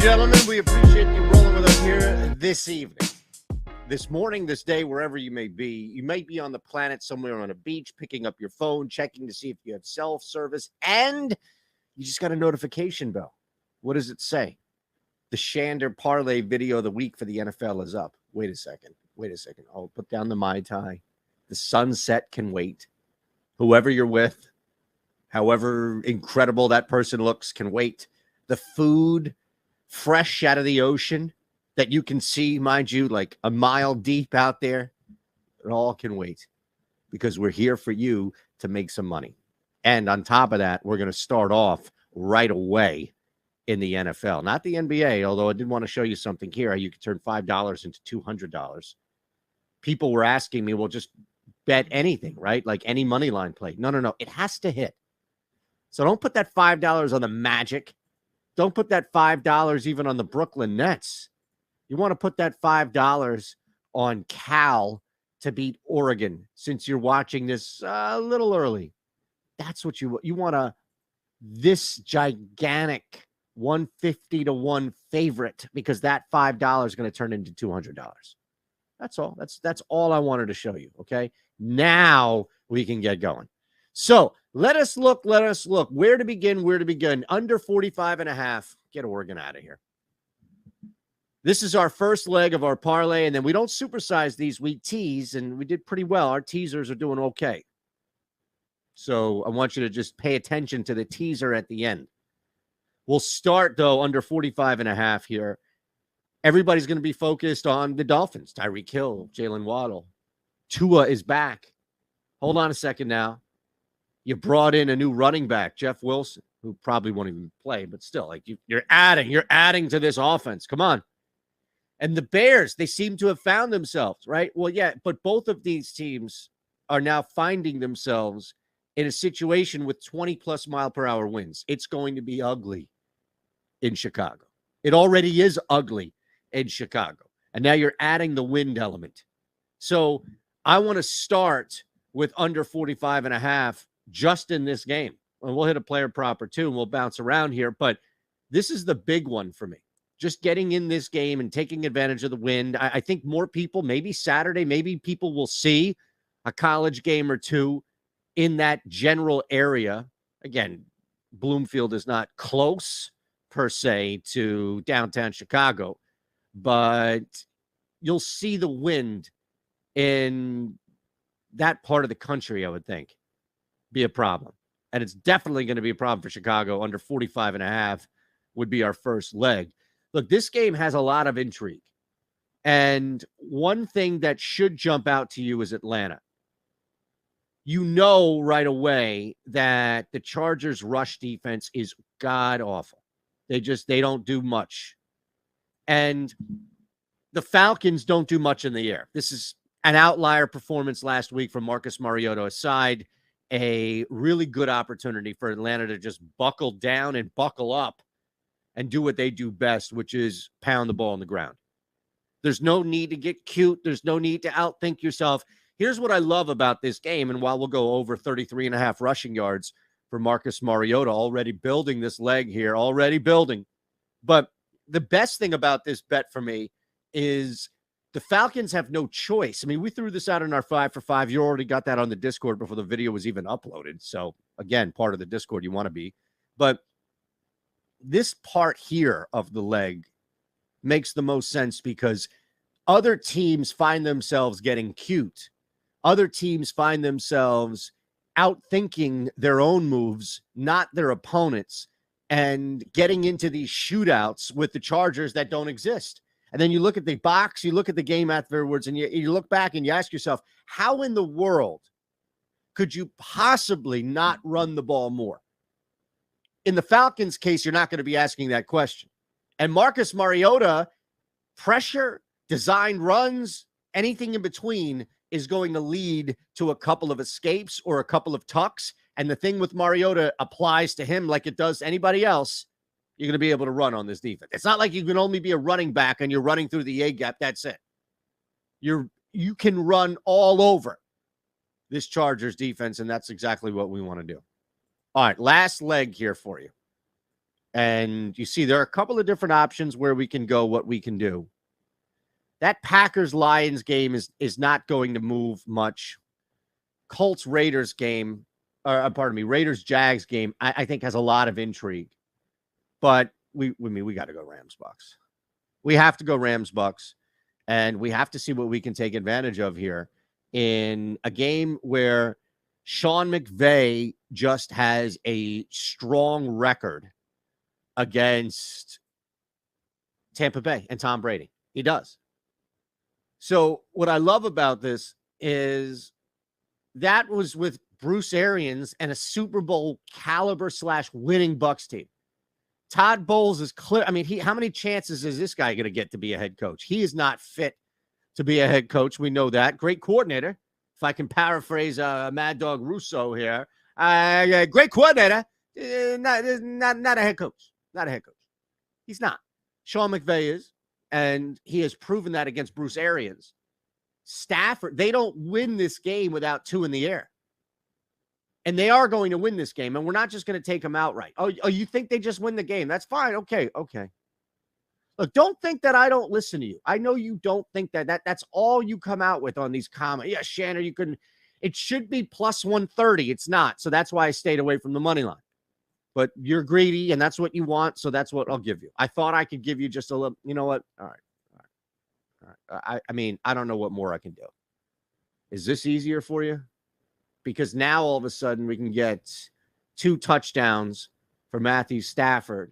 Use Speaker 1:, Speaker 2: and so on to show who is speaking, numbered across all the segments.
Speaker 1: gentlemen, we appreciate you rolling with us here this evening, this morning, this day, wherever you may be. You may be on the planet somewhere on a beach, picking up your phone, checking to see if you have self-service, and you just got a notification bell. What does it say? The Shander parlay video of the week for the NFL is up. Wait a second. I'll put down the Mai Tai. The sunset can wait. Whoever you're with, however incredible that person looks, can wait. The food fresh out of the ocean that you can see, mind you, like a mile deep out there, it all can wait because we're here for you to make some money. And on top of that, we're going to start off right away in the NFL, not the NBA, although I did want to show you something here. You can turn $5 into $200. People were asking me, well, just bet anything, right? Like any money line play. No. It has to hit. So don't put that $5 on the Magic. Don't put that $5 even on the Brooklyn Nets. You want to put that $5 on Cal to beat Oregon since you're watching this a little early. That's what you want this gigantic 150 to 1 favorite because that $5 is going to turn into $200. That's all. That's all I wanted to show you, okay? Now we can get going. So let us look. Where to begin? Under 45.5. Get Oregon out of here. This is our first leg of our parlay, and then we don't supersize these. We tease, and we did pretty well. Our teasers are doing okay. So I want you to just pay attention to the teaser at the end. We'll start, though, under 45.5 here. Everybody's going to be focused on the Dolphins. Tyreek Hill, Jalen Waddle. Tua is back. Hold on a second now. You brought in a new running back, Jeff Wilson, who probably won't even play, but still, like you're adding to this offense. Come on. And the Bears, they seem to have found themselves, right? Well, yeah, but both of these teams are now finding themselves in a situation with 20-plus mile-per-hour winds. It's going to be ugly in Chicago. It already is ugly in Chicago. And now you're adding the wind element. So I want to start with under 45.5 just in this game. And we'll hit a player proper too, and we'll bounce around here. But this is the big one for me. Just getting in this game and taking advantage of the wind. I think more people, maybe Saturday, maybe people will see a college game or two in that general area. Again, Bloomfield is not close per se to downtown Chicago, but you'll see the wind in that part of the country, I would think, be a problem. And it's definitely going to be a problem for Chicago. Under 45.5 would be our first leg. Look, this game has a lot of intrigue. And one thing that should jump out to you is Atlanta. You know right away that the Chargers' rush defense is god-awful. They don't do much. And the Falcons don't do much in the air. This is an outlier performance last week from Marcus Mariota aside. A really good opportunity for Atlanta to just buckle down and buckle up and do what they do best, which is pound the ball on the ground. There's no need to get cute. There's no need to outthink yourself. Here's what I love about this game, and while we'll go over 33.5 rushing yards for Marcus Mariota, already building this leg here, already building. But the best thing about this bet for me is the Falcons have no choice. I mean, we threw this out in our 5 for 5. You already got that on the Discord before the video was even uploaded. So, again, part of the Discord you want to be. But this part here of the leg makes the most sense because other teams find themselves getting cute. Other teams find themselves outthinking their own moves, not their opponents, and getting into these shootouts with the Chargers that don't exist. And then you look at the box, you look at the game afterwards, and you look back and you ask yourself, how in the world could you possibly not run the ball more? In the Falcons' case, you're not going to be asking that question. And Marcus Mariota, pressure, designed runs, anything in between is going to lead to a couple of escapes or a couple of tucks. And the thing with Mariota applies to him like it does to anybody else. You're going to be able to run on this defense. It's not like you can only be a running back and you're running through the A gap. That's it. You can run all over this Chargers defense, and that's exactly what we want to do. All right, last leg here for you. And you see, there are a couple of different options where we can go, what we can do. That Packers-Lions game is not going to move much. Colts-Raiders game, Raiders-Jags game, I think has a lot of intrigue. But we got to go Rams-Bucks. We have to go Rams-Bucks, and we have to see what we can take advantage of here in a game where Sean McVay just has a strong record against Tampa Bay and Tom Brady. He does. So what I love about this is that was with Bruce Arians and a Super Bowl caliber / winning Bucs team. Todd Bowles is clear. I mean, how many chances is this guy going to get to be a head coach? He is not fit to be a head coach. We know that. Great coordinator. If I can paraphrase Mad Dog Russo here, great coordinator, not a head coach. Not a head coach. He's not. Sean McVay is, and he has proven that against Bruce Arians. Stafford, they don't win this game without 2 in the air. And they are going to win this game, and we're not just going to take them outright. Oh, you think they just win the game? That's fine. Okay. Look, don't think that I don't listen to you. I know you don't think that's all you come out with on these comments. Yeah, Shannon, you couldn't. It should be plus 130. It's not. So that's why I stayed away from the money line. But you're greedy, and that's what you want, so that's what I'll give you. I thought I could give you just a little. You know what? All right. I mean, I don't know what more I can do. Is this easier for you? Because now all of a sudden we can get 2 touchdowns for Matthew Stafford.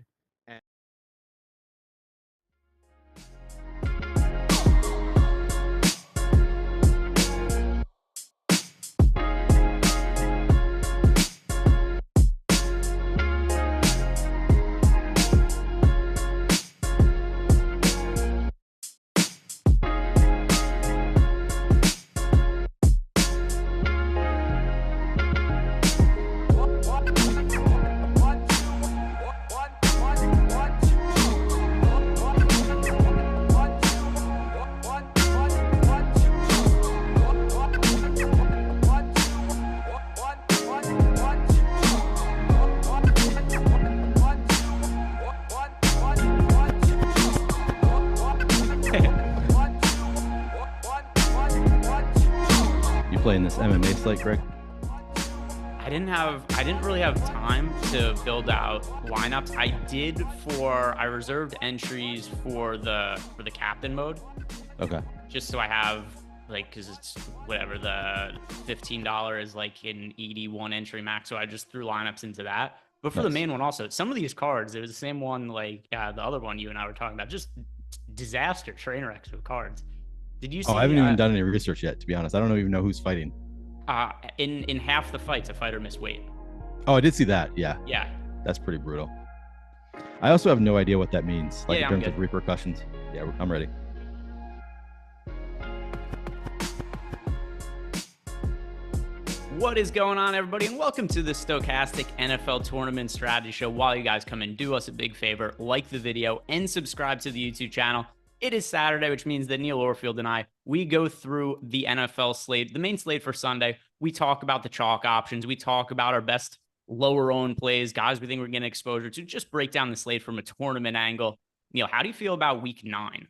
Speaker 2: Playing this MMA slate, Greg?
Speaker 3: I didn't really have time to build out lineups. I reserved entries for the captain mode.
Speaker 2: Okay.
Speaker 3: Just so I have because it's whatever the $15 is like an 81 entry max. So I just threw lineups into that. But for the main one also, some of these cards, it was the same one the other one you and I were talking about, just disaster train wrecks with cards. Did you see?
Speaker 2: I haven't even done any research yet, to be honest. I don't even know who's fighting.
Speaker 3: In half the fights, a fighter missed weight.
Speaker 2: Oh, I did see that. Yeah.
Speaker 3: Yeah.
Speaker 2: That's pretty brutal. I also have no idea what that means, in terms
Speaker 3: of
Speaker 2: repercussions. Yeah, I'm ready.
Speaker 3: What is going on, everybody, and welcome to the Stokastic NFL Tournament Strategy Show. While you guys come in, do us a big favor, like the video and subscribe to the YouTube channel. It is Saturday, which means that Neil Orfield and I, we go through the NFL slate, the main slate for Sunday. We talk about the chalk options. We talk about our best lower-owned plays, guys we think we're getting exposure to, just break down the slate from a tournament angle. Neil, how do you feel about week 9?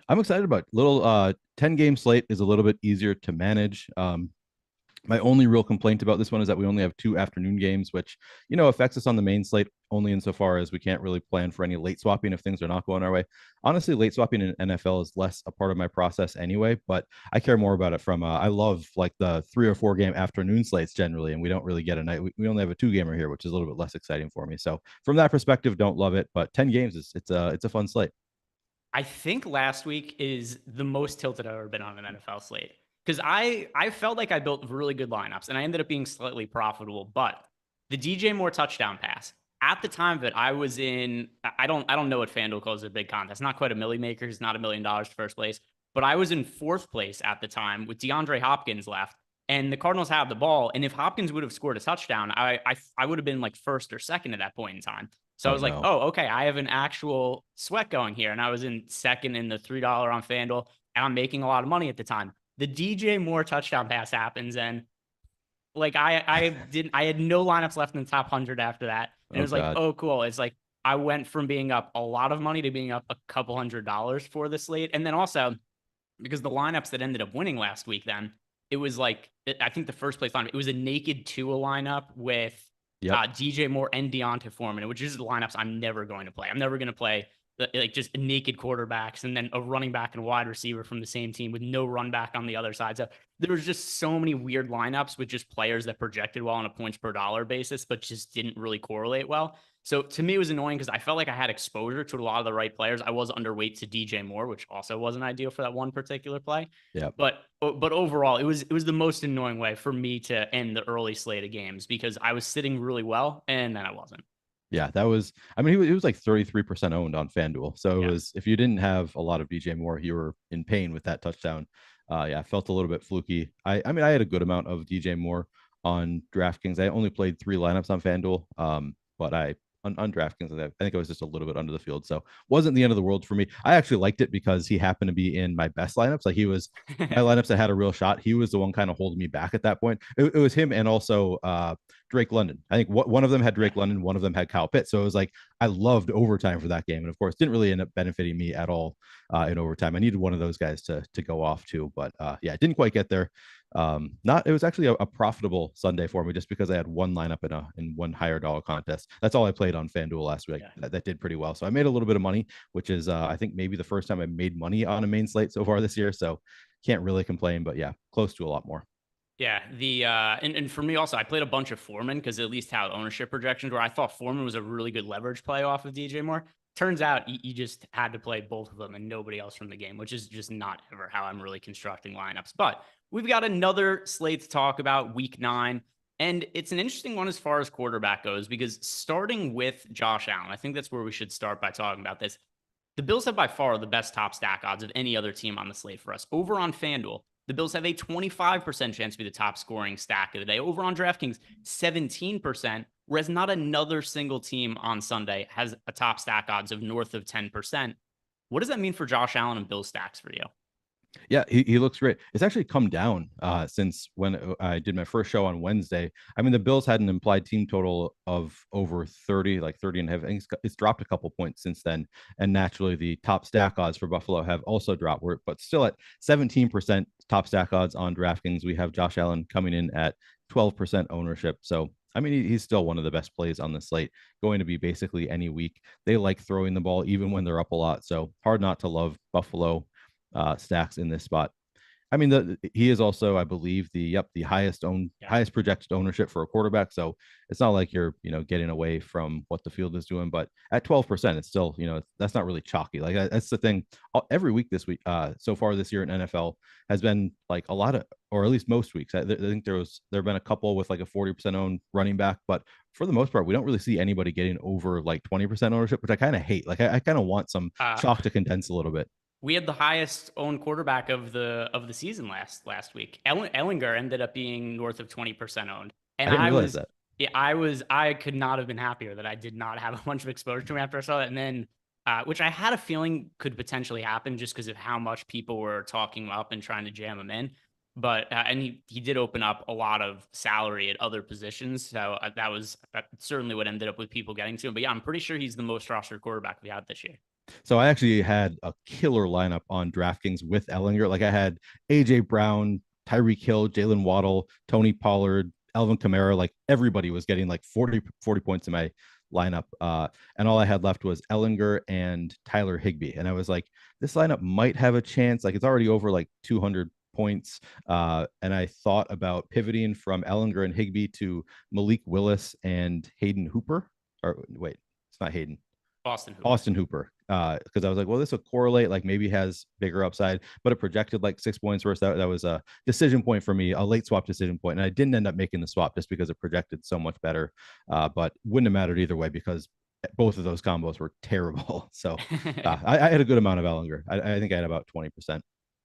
Speaker 2: I'm excited about it. Little 10-game slate is a little bit easier to manage. My only real complaint about this one is that we only have 2 afternoon games, which, affects us on the main slate only insofar as we can't really plan for any late swapping if things are not going our way. Honestly, late swapping in NFL is less a part of my process anyway, but I care more about it from, I love the 3 or 4 game afternoon slates generally, and we don't really get a night. We only have a 2-gamer here, which is a little bit less exciting for me. So from that perspective, don't love it, but 10 games, it's a fun slate.
Speaker 3: I think last week is the most tilted I've ever been on an NFL slate. Because I felt like I built really good lineups, and I ended up being slightly profitable. But the DJ Moore touchdown pass, at the time of it, I was in, I don't know what FanDuel calls a big contest. Not quite a milli maker. It's not $1 million first place. But I was in 4th place at the time with DeAndre Hopkins left. And the Cardinals have the ball. And if Hopkins would have scored a touchdown, I would have been 1st or 2nd at that point in time. So I was like, oh, okay, I have an actual sweat going here. And I was in 2nd in the $3 on FanDuel. And I'm making a lot of money at the time. The DJ Moore touchdown pass happens, and I had no lineups left in the top 100 after that. And it was God. Oh, cool. It's I went from being up a lot of money to being up a couple $100 for the slate. And then also, because the lineups that ended up winning last week, then it was like, I think the first place lineup, it was a naked Tua lineup with DJ Moore and Deontay Foreman, which is the lineups I'm never going to play. I'm never going to play like just naked quarterbacks and then a running back and wide receiver from the same team with no run back on the other side. So there was just so many weird lineups with just players that projected well on a points per dollar basis, but just didn't really correlate well. So to me, it was annoying because I felt like I had exposure to a lot of the right players. I was underweight to DJ Moore, which also wasn't ideal for that one particular play.
Speaker 2: Yeah.
Speaker 3: But overall, it was the most annoying way for me to end the early slate of games because I was sitting really well and then I wasn't.
Speaker 2: Yeah, that was, I mean, he was like 33% owned on FanDuel. So it was, if you didn't have a lot of DJ Moore, you were in pain with that touchdown. Yeah, I felt a little bit fluky. I mean, I had a good amount of DJ Moore on DraftKings. I only played 3 lineups on FanDuel, but on DraftKings, I think I was just a little bit under the field. So wasn't the end of the world for me. I actually liked it because he happened to be in my best lineups. Like he was my lineups that had a real shot. He was the one kind of holding me back at that point. It was him and also Drake London. I think one of them had Drake London, one of them had Kyle Pitts. So it was like I loved overtime for that game, and of course didn't really end up benefiting me at all in overtime. I needed one of those guys to go off too, but yeah, didn't quite get there. It was actually a profitable Sunday for me just because I had one lineup in one higher dollar contest. That's all I played on FanDuel last week. That did pretty well. So I made a little bit of money, which is I think maybe the first time I made money on a main slate so far this year. So can't really complain, but yeah, close to a lot more.
Speaker 3: Yeah, and for me also, I played a bunch of Foreman because at least how ownership projections where I thought Foreman was a really good leverage play off of DJ Moore. Turns out you just had to play both of them and nobody else from the game, which is just not ever how I'm really constructing lineups. But we've got another slate to talk about, week 9. And it's an interesting one as far as quarterback goes, because starting with Josh Allen, I think that's where we should start by talking about this. The Bills have by far the best top stack odds of any other team on the slate for us. Over on FanDuel, the Bills have a 25% chance to be the top scoring stack of the day. Over on DraftKings, 17%, whereas not another single team on Sunday has a top stack odds of north of 10%. What does that mean for Josh Allen and Bill stacks for you?
Speaker 2: Yeah, he looks great. It's actually come down since when I did my first show on Wednesday. I mean, the Bills had an implied team total of over 30, like 30 and a half. I think it's dropped a couple points since then. And naturally, the top stack odds for Buffalo have also dropped, but still at 17% top stack odds on DraftKings. We have Josh Allen coming in at 12% ownership. So, I mean, he's still one of the best plays on the slate, going to be basically any week. They like throwing the ball even when they're up a lot. So hard not to love Buffalo stacks in this spot. I mean, he is also, I believe, the highest projected ownership for a quarterback. So it's not like you're, getting away from what the field is doing. But at 12%, it's still, that's not really chalky. Like that's the thing. Every week this week, so far this year in NFL has been like a lot of, or at least most weeks. I think there have been a couple with like a 40% owned running back, but for the most part, we don't really see anybody getting over like 20% ownership, which I kind of hate. Like I kind of want some chalk to condense a little bit.
Speaker 3: We had the highest owned quarterback of the season last week. Ehrenberg ended up being north of 20% owned. And
Speaker 2: I didn't realize that.
Speaker 3: Yeah, I could not have been happier that I did not have a bunch of exposure to him after I saw that. And then, which I had a feeling could potentially happen just because of how much people were talking him up and trying to jam him in. But, and he did open up a lot of salary at other positions. So that's certainly what ended up with people getting to him. But yeah, I'm pretty sure he's the most rostered quarterback we had this year.
Speaker 2: So I actually had a killer lineup on DraftKings with Ehrenberg. Like I had AJ Brown, Tyreek Hill, Jalen Waddle, Tony Pollard, Alvin Kamara. Like everybody was getting like 40 points in my lineup. And all I had left was Ehrenberg and Tyler Higbee. And I was like, this lineup might have a chance. Like it's already over like 200 points. And I thought about pivoting from Ehrenberg and Higbee to Malik Willis and Hayden Hooper. Or wait, it's not Hayden. Austin Hooper. Because I was like, well, this will correlate, like maybe has bigger upside, but it projected like 6 points worth. That was a decision point for me, a late swap decision point. And I didn't end up making the swap just because it projected so much better. But wouldn't have mattered either way because both of those combos were terrible. So I had a good amount of Ehrenberg. I think I had about 20%.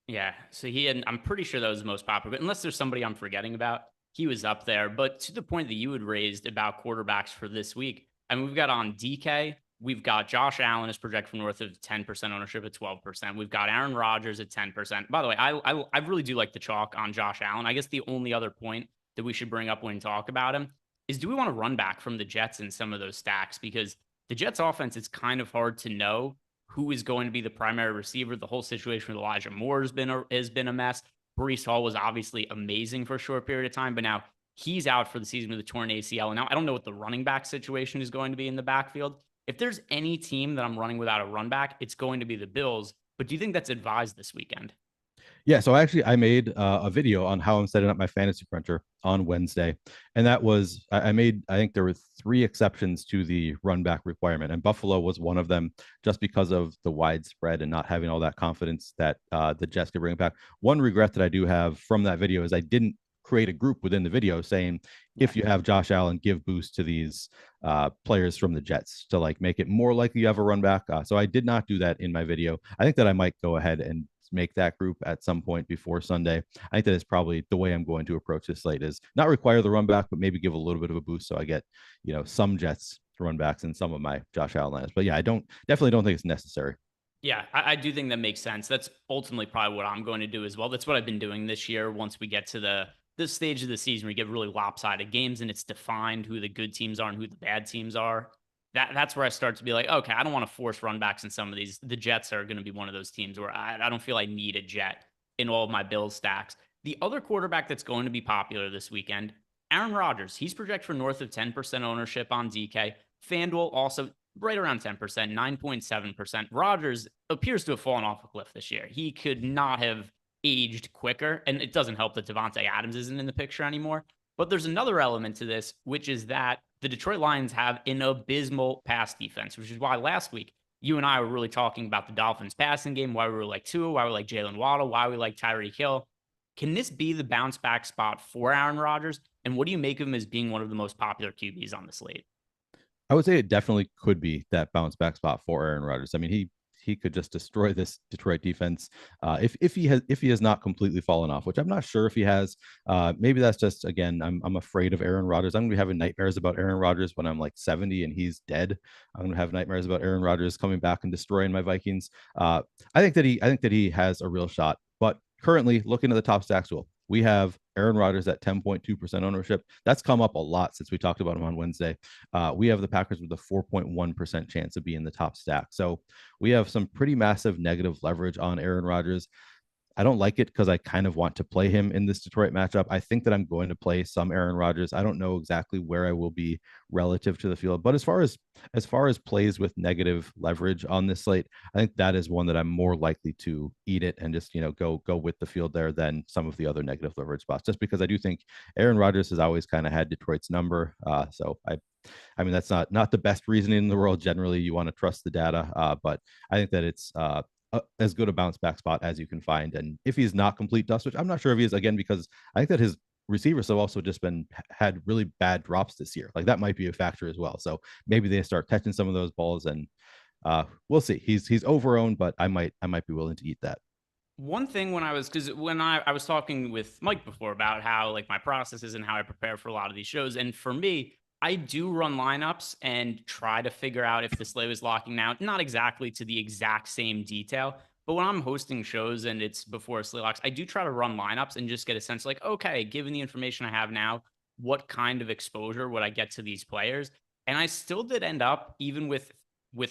Speaker 3: Yeah. So I'm pretty sure that was the most popular, but unless there's somebody I'm forgetting about, he was up there. But to the point that you had raised about quarterbacks for this week, I mean, we've got on DK. We've got Josh Allen is projected for north of 10% ownership at 12%. We've got Aaron Rodgers at 10%. By the way, I really do like the chalk on Josh Allen. I guess the only other point that we should bring up when we talk about him is, do we want to run back from the Jets in some of those stacks? Because the Jets offense, it's kind of hard to know who is going to be the primary receiver. The whole situation with Elijah Moore has been a mess. Brees Hall was obviously amazing for a short period of time, but now he's out for the season with a torn ACL. And now I don't know what the running back situation is going to be in the backfield. If there's any team that I'm running without a run back, it's going to be the Bills. But do you think that's advised this weekend?
Speaker 2: Yeah, so I made a video on how I'm setting up my fantasy cruncher on Wednesday, and that was I made, I think there were 3 exceptions to the run back requirement, and Buffalo was one of them, just because of the widespread and not having all that confidence that the Jets could bring it back. One regret that I do have from that video is I didn't create a group within the video saying, if you have Josh Allen, give boost to these players from the Jets to like make it more likely you have a run back. So I did not do that in my video. I think that I might go ahead and make that group at some point before Sunday. I think that is probably the way I'm going to approach this slate, is not require the run back, but maybe give a little bit of a boost so I get, some Jets run backs and some of my Josh Allen lineups. But yeah, I definitely don't think it's necessary.
Speaker 3: Yeah, I do think that makes sense. That's ultimately probably what I'm going to do as well. That's what I've been doing this year. Once we get to this stage of the season, we get really lopsided games and it's defined who the good teams are and who the bad teams are. That's where I start to be like, okay, I don't want to force run backs in some of these. The Jets are going to be one of those teams where I don't feel I need a Jet in all of my Bills stacks. The other quarterback that's going to be popular this weekend, Aaron Rodgers. He's projected for north of 10% ownership on DK. FanDuel also right around 10%, 9.7%. Rodgers appears to have fallen off a cliff this year. He could not have aged quicker, and it doesn't help that Devontae Adams isn't in the picture anymore. But there's another element to this, which is that the Detroit Lions have an abysmal pass defense, which is why last week you and I were really talking about the Dolphins passing game, why we were like Tua, why we like Jalen Waddle, why we like Tyreek Hill. Can this be the bounce back spot for Aaron Rodgers? And what do you make of him as being one of the most popular QBs on the slate?
Speaker 2: I would say it definitely could be that bounce back spot for Aaron Rodgers. I mean, he could just destroy this Detroit defense if he has not completely fallen off, which I'm not sure if he has. Maybe that's just, again, I'm afraid of Aaron Rodgers. I'm gonna be having nightmares about Aaron Rodgers when I'm like 70 and he's dead. I'm gonna have nightmares about Aaron Rodgers coming back and destroying my Vikings. I think that he has a real shot, but currently looking at the top stacks tool, we have Aaron Rodgers at 10.2% ownership. That's come up a lot since we talked about him on Wednesday. We have the Packers with a 4.1% chance of being the top stack. So we have some pretty massive negative leverage on Aaron Rodgers. I don't like it because I kind of want to play him in this Detroit matchup. I think that I'm going to play some Aaron Rodgers. I don't know exactly where I will be relative to the field, but as far as plays with negative leverage on this slate, I think that is one that I'm more likely to eat it and just go with the field there than some of the other negative leverage spots. Just because I do think Aaron Rodgers has always kind of had Detroit's number. So I mean that's not the best reasoning in the world. Generally, you want to trust the data, but I think that it's as good a bounce back spot as you can find. And if he's not complete dust, which I'm not sure if he is, again, because I think that his receivers have also just had really bad drops this year. Like that might be a factor as well. So maybe they start catching some of those balls, and we'll see. He's over-owned, but I might be willing to eat that.
Speaker 3: One thing when I was talking with Mike before about how like my process is and how I prepare for a lot of these shows, and for me, I do run lineups and try to figure out if the slate is locking down, not exactly to the exact same detail, but when I'm hosting shows and it's before slate locks, I do try to run lineups and just get a sense like, okay, given the information I have now, what kind of exposure would I get to these players? And I still did end up, even with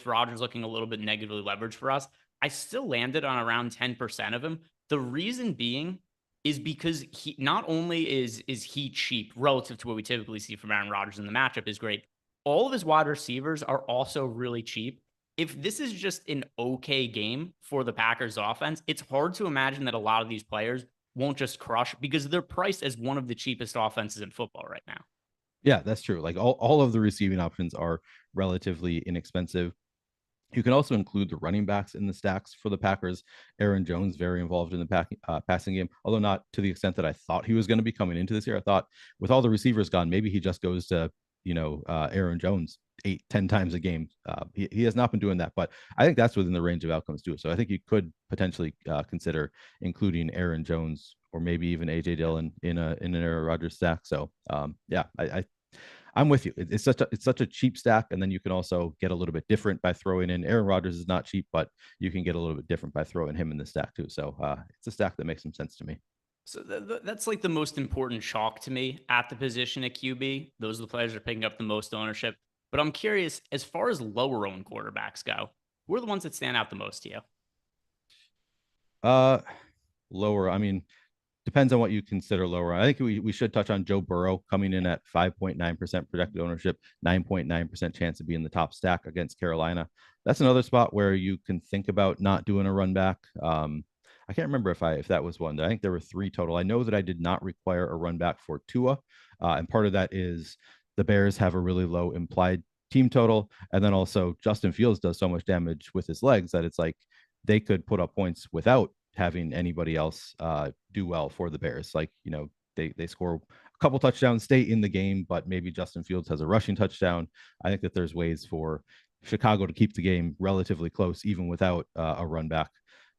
Speaker 3: Rodgers looking a little bit negatively leveraged for us, I still landed on around 10% of him. The reason being is because he not only is he cheap relative to what we typically see from Aaron Rodgers, and the matchup is great. All of his wide receivers are also really cheap. If this is just an okay game for the Packers offense, it's hard to imagine that a lot of these players won't just crush because they're priced as one of the cheapest offenses in football right now.
Speaker 2: Yeah, that's true. Like all of the receiving options are relatively inexpensive. You can also include the running backs in the stacks for the Packers. Aaron Jones, very involved in the passing game, although not to the extent that I thought he was going to be coming into this year. I thought with all the receivers gone, maybe he just goes to, Aaron Jones 8-10 times a game. He has not been doing that, but I think that's within the range of outcomes too. So I think you could potentially consider including Aaron Jones or maybe even AJ Dillon in an Aaron Rodgers stack. So I'm with you. It's such a cheap stack, and then you can also get a little bit different by throwing in Aaron Rodgers is not cheap, but you can get a little bit different by throwing him in the stack too. So it's a stack that makes some sense to me.
Speaker 3: So that's like the most important chalk to me at the position at QB. Those are the players that are picking up the most ownership. But I'm curious, as far as lower owned quarterbacks go, who are the ones that stand out the most to you?
Speaker 2: Lower. I mean, depends on what you consider lower. I think we should touch on Joe Burrow coming in at 5.9% projected ownership, 9.9% chance of being the top stack against Carolina. That's another spot where you can think about not doing a run back. I can't remember if that was one. I think there were 3 total. I know that I did not require a run back for Tua, and part of that is the Bears have a really low implied team total, and then also Justin Fields does so much damage with his legs that it's like they could put up points without having anybody else do well for the Bears. Like, they score a couple touchdowns, stay in the game, but maybe Justin Fields has a rushing touchdown. I think that there's ways for Chicago to keep the game relatively close, even without a run back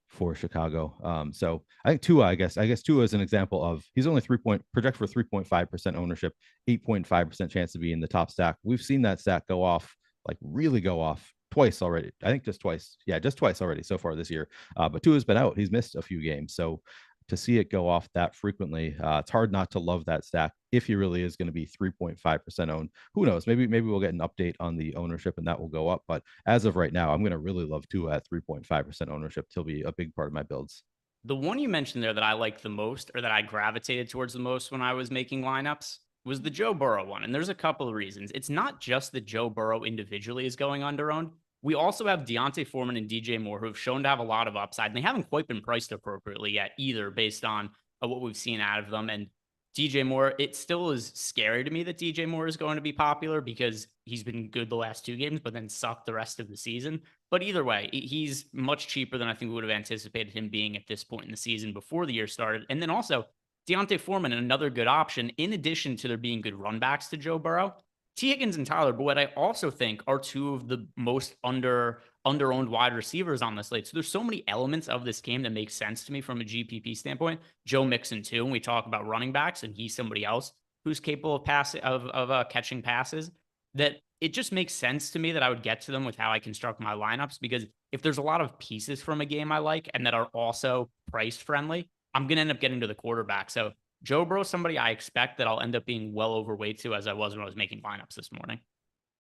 Speaker 2: for Chicago. So I think Tua, I guess Tua is an example of, he's only project for 3.5% ownership, 8.5% chance to be in the top stack. We've seen that stack go off, like really go off twice already. I think just twice. Yeah, just twice already so far this year. But Tua's been out. He's missed a few games. So to see it go off that frequently, it's hard not to love that stack if he really is going to be 3.5% owned. Who knows? Maybe we'll get an update on the ownership and that will go up. But as of right now, I'm going to really love Tua at 3.5% ownership. He'll be a big part of my builds.
Speaker 3: The one you mentioned there that I like the most, or that I gravitated towards the most when I was making lineups, was the Joe Burrow one. And there's a couple of reasons. It's not just that Joe Burrow individually is going under owned. We also have Deontay Foreman and DJ Moore, who have shown to have a lot of upside, and they haven't quite been priced appropriately yet either, based on what we've seen out of them. And DJ Moore, it still is scary to me that DJ Moore is going to be popular because he's been good the last 2 games, but then sucked the rest of the season. But either way, he's much cheaper than I think we would have anticipated him being at this point in the season before the year started. And then also, Deontay Foreman, another good option, in addition to there being good run backs to Joe Burrow. T. Higgins and Tyler Boyd, I also think, are 2 of the most under-owned wide receivers on the slate. So there's so many elements of this game that make sense to me from a GPP standpoint. Joe Mixon too, and we talk about running backs, and he's somebody else who's capable of catching passes. That it just makes sense to me that I would get to them with how I construct my lineups, because if there's a lot of pieces from a game I like and that are also price friendly, I'm going to end up getting to the quarterback. So Joe Burrow, somebody I expect that I'll end up being well overweight to, as I was when I was making lineups this morning.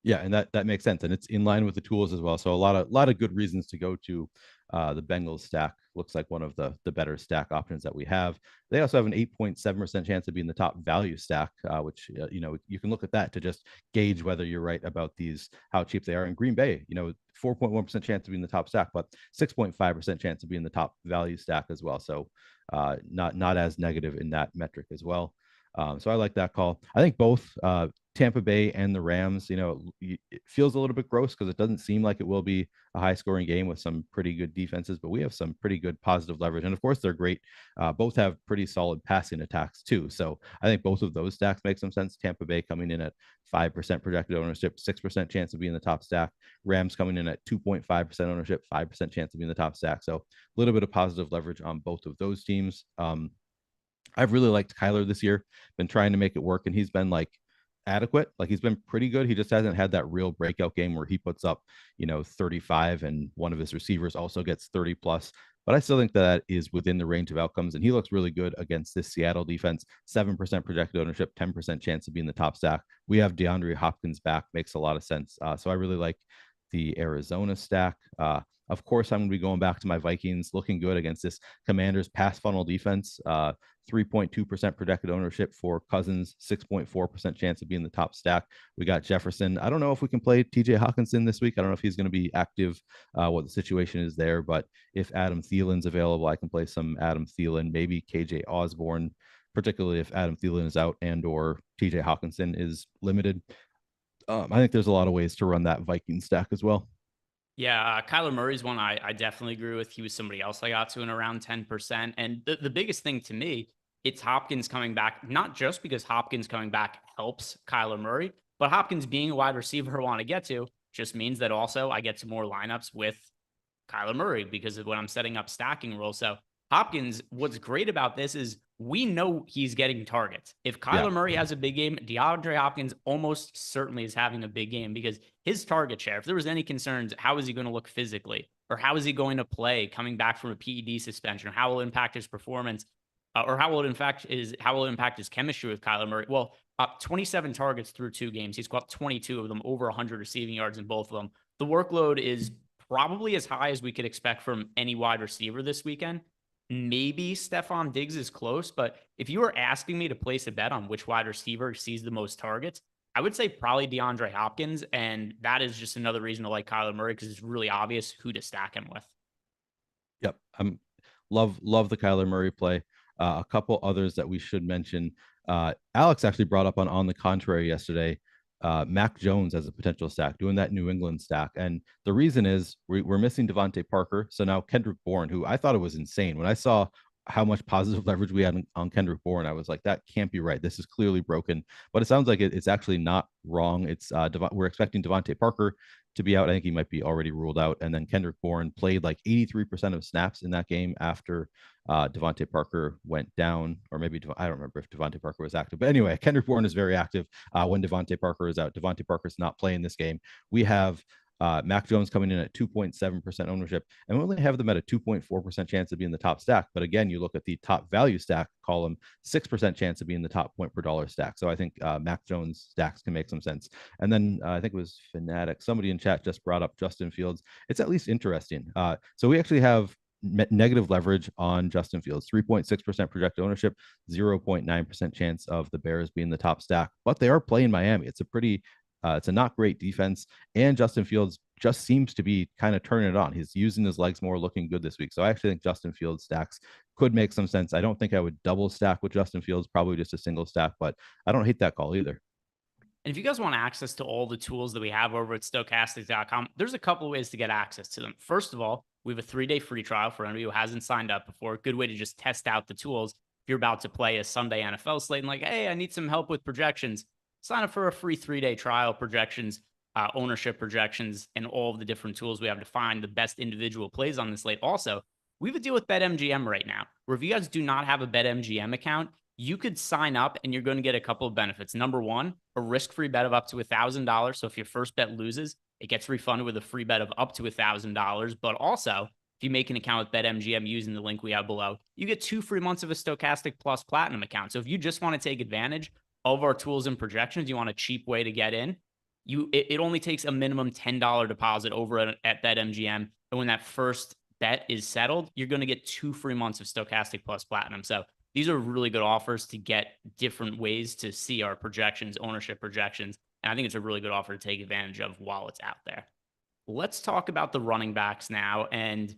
Speaker 2: Yeah, and that makes sense, and it's in line with the tools as well. So a lot of good reasons to go to the Bengals stack. Looks like one of the better stack options that we have. They also have an 8.7% chance of being the top value stack, which you can look at that to just gauge whether you're right about these, how cheap they are. In Green Bay, 4.1% chance of being the top stack, but 6.5% chance of being the top value stack as well. So not as negative in that metric as well. So I like that call. I think both Tampa Bay and the Rams, it feels a little bit gross because it doesn't seem like it will be a high scoring game with some pretty good defenses, but we have some pretty good positive leverage. And of course, they're great. Both have pretty solid passing attacks too. So I think both of those stacks make some sense. Tampa Bay coming in at 5% projected ownership, 6% chance of being the top stack. Rams coming in at 2.5% ownership, 5% chance of being the top stack. So a little bit of positive leverage on both of those teams. I've really liked Kyler this year, been trying to make it work, and he's been like adequate. Like he's been pretty good. He just hasn't had that real breakout game where he puts up, 35 and one of his receivers also gets 30 plus. But I still think that is within the range of outcomes, and he looks really good against this Seattle defense. 7% projected ownership, 10% chance of being the top stack. We have DeAndre Hopkins back, makes a lot of sense. So I really like the Arizona stack. Of course, I'm going to be going back to my Vikings, looking good against this Commanders pass funnel defense. 3.2% projected ownership for Cousins, 6.4% chance of being the top stack. We got Jefferson. I don't know if we can play TJ Hawkinson this week. I don't know if he's going to be active, what the situation is there, but if Adam Thielen's available, I can play some Adam Thielen, maybe KJ Osborne, particularly if Adam Thielen is out and or TJ Hawkinson is limited. I think there's a lot of ways to run that Viking stack as well.
Speaker 3: Yeah, Kyler Murray's one I definitely agree with. He was somebody else I got to in around 10%. And the biggest thing to me, it's Hopkins coming back, not just because Hopkins coming back helps Kyler Murray, but Hopkins being a wide receiver I want to get to just means that also I get to more lineups with Kyler Murray because of when I'm setting up stacking rules. So Hopkins, what's great about this is we know he's getting targets. If Kyler Murray has a big game, DeAndre Hopkins almost certainly is having a big game because his target share, if there was any concerns, how is he going to look physically? Or how is he going to play coming back from a PED suspension? How will it impact his performance? Or how will it impact his chemistry with Kyler Murray? Well, 27 targets through 2 games. He's got 22 of them, over 100 receiving yards in both of them. The workload is probably as high as we could expect from any wide receiver this weekend. Maybe Stephon Diggs is close, but if you were asking me to place a bet on which wide receiver sees the most targets, I would say probably DeAndre Hopkins. And that is just another reason to like Kyler Murray because it's really obvious who to stack him with.
Speaker 2: Yep. Love the Kyler Murray play. A couple others that we should mention. Alex actually brought up on the contrary yesterday, Mac Jones as a potential stack, doing that New England stack. And the reason is we're missing Devontae Parker. So now Kendrick Bourne, who I thought it was insane. When I saw how much positive leverage we had on Kendrick Bourne, I was like, that can't be right. This is clearly broken. But it sounds like it's actually not wrong. It's we're expecting Devontae Parker to be out. I think he might be already ruled out. And then Kendrick Bourne played like 83% of snaps in that game after Devontae Parker went down, or maybe I don't remember if Devontae Parker was active. But anyway, Kendrick Bourne is very active when Devontae Parker is out. Devontae Parker's not playing this game. We have Mac Jones coming in at 2.7% ownership, and we only have them at a 2.4% chance of being the top stack. But again, you look at the top value stack column, 6% chance of being the top point per dollar stack. So I think Mac Jones stacks can make some sense. And then I think it was Fanatic. Somebody in chat just brought up Justin Fields. It's at least interesting. So we actually have negative leverage on Justin Fields, 3.6% projected ownership, 0.9% chance of the Bears being the top stack, but they are playing Miami. It's a not great defense, and Justin Fields just seems to be kind of turning it on. He's using his legs more, looking good this week. So I actually think Justin Fields stacks could make some sense. I don't think I would double stack with Justin Fields, probably just a single stack, but I don't hate that call either.
Speaker 3: And if you guys want access to all the tools that we have over at Stokastic.com, there's a couple of ways to get access to them. First of all, we have a 3-day free trial for anybody who hasn't signed up before. Good way to just test out the tools. If you're about to play a Sunday NFL slate and like, hey, I need some help with projections, sign up for a free 3-day trial, projections, ownership projections, and all of the different tools we have to find the best individual plays on the slate. Also, we have a deal with BetMGM right now, where if you guys do not have a BetMGM account, you could sign up and you're going to get a couple of benefits. Number one, a risk-free bet of up to $1,000. So if your first bet loses, it gets refunded with a free bet of up to $1,000. But also, if you make an account with BetMGM using the link we have below, you get 2 free months of a Stokastic Plus Platinum account. So if you just want to take advantage of our tools and projections, you want a cheap way to get in, it only takes a minimum $10 deposit over at BetMGM. And when that first bet is settled, you're going to get 2 free months of Stokastic Plus Platinum. So these are really good offers to get different ways to see our projections, ownership projections. And I think it's a really good offer to take advantage of while it's out there. Let's talk about the running backs now. And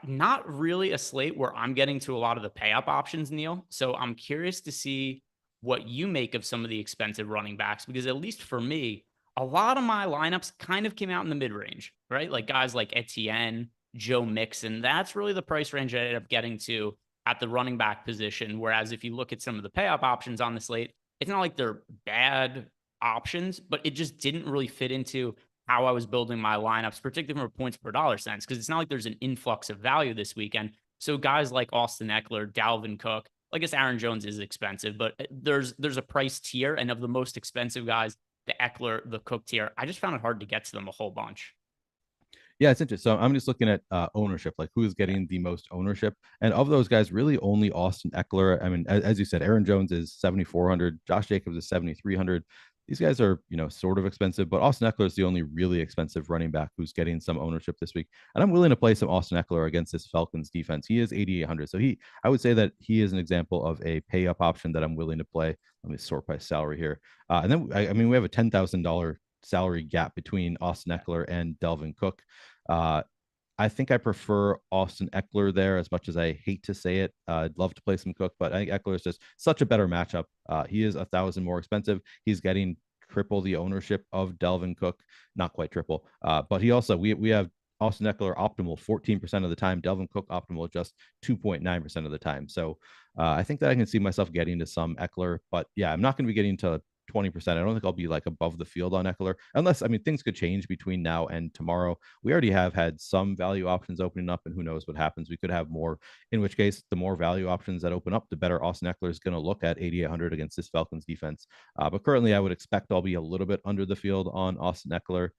Speaker 3: not really a slate where I'm getting to a lot of the pay up options, Neil. So I'm curious to see what you make of some of the expensive running backs, because at least for me, a lot of my lineups kind of came out in the mid-range, right? Like guys like Etienne, Joe Mixon. That's really the price range I ended up getting to at the running back position. Whereas if you look at some of the pay up options on the slate, it's not like they're bad options, but it just didn't really fit into how I was building my lineups, particularly from a points per dollar sense, because it's not like there's an influx of value this weekend. So guys like Austin Eckler, Dalvin Cook, I guess Aaron Jones is expensive, but there's a price tier, and of the most expensive guys, the Eckler, the Cook tier, I just found it hard to get to them a whole bunch.
Speaker 2: Yeah, it's interesting. So I'm just looking at ownership, like who's getting the most ownership. And of those guys, really only Austin Eckler. I mean, as you said, Aaron Jones is 7,400. Josh Jacobs is 7,300. These guys are, sort of expensive, but Austin Eckler is the only really expensive running back who's getting some ownership this week. And I'm willing to play some Austin Eckler against this Falcons defense. He is 8,800. So I would say that he is an example of a pay up option that I'm willing to play. Let me sort by salary here. And then, I mean, we have a $10,000 salary gap between Austin Eckler and Dalvin Cook. I think I prefer Austin Eckler there, as much as I hate to say it. I'd love to play some Cook, but I think Eckler is just such a better matchup. He is 1,000 more expensive. He's getting triple the ownership of Dalvin Cook, not quite triple. But he also, we have Austin Eckler optimal 14% of the time, Dalvin Cook optimal just 2.9% of the time. So I think that I can see myself getting to some Eckler, but yeah, I'm not going to be getting to 20%. I don't think I'll be like above the field on Eckler, unless, I mean, things could change between now and tomorrow. We already have had some value options opening up, and who knows what happens. We could have more, in which case the more value options that open up, the better Austin Eckler is going to look at 8,800 against this Falcons defense. But currently I would expect I'll be a little bit under the field on Austin Eckler.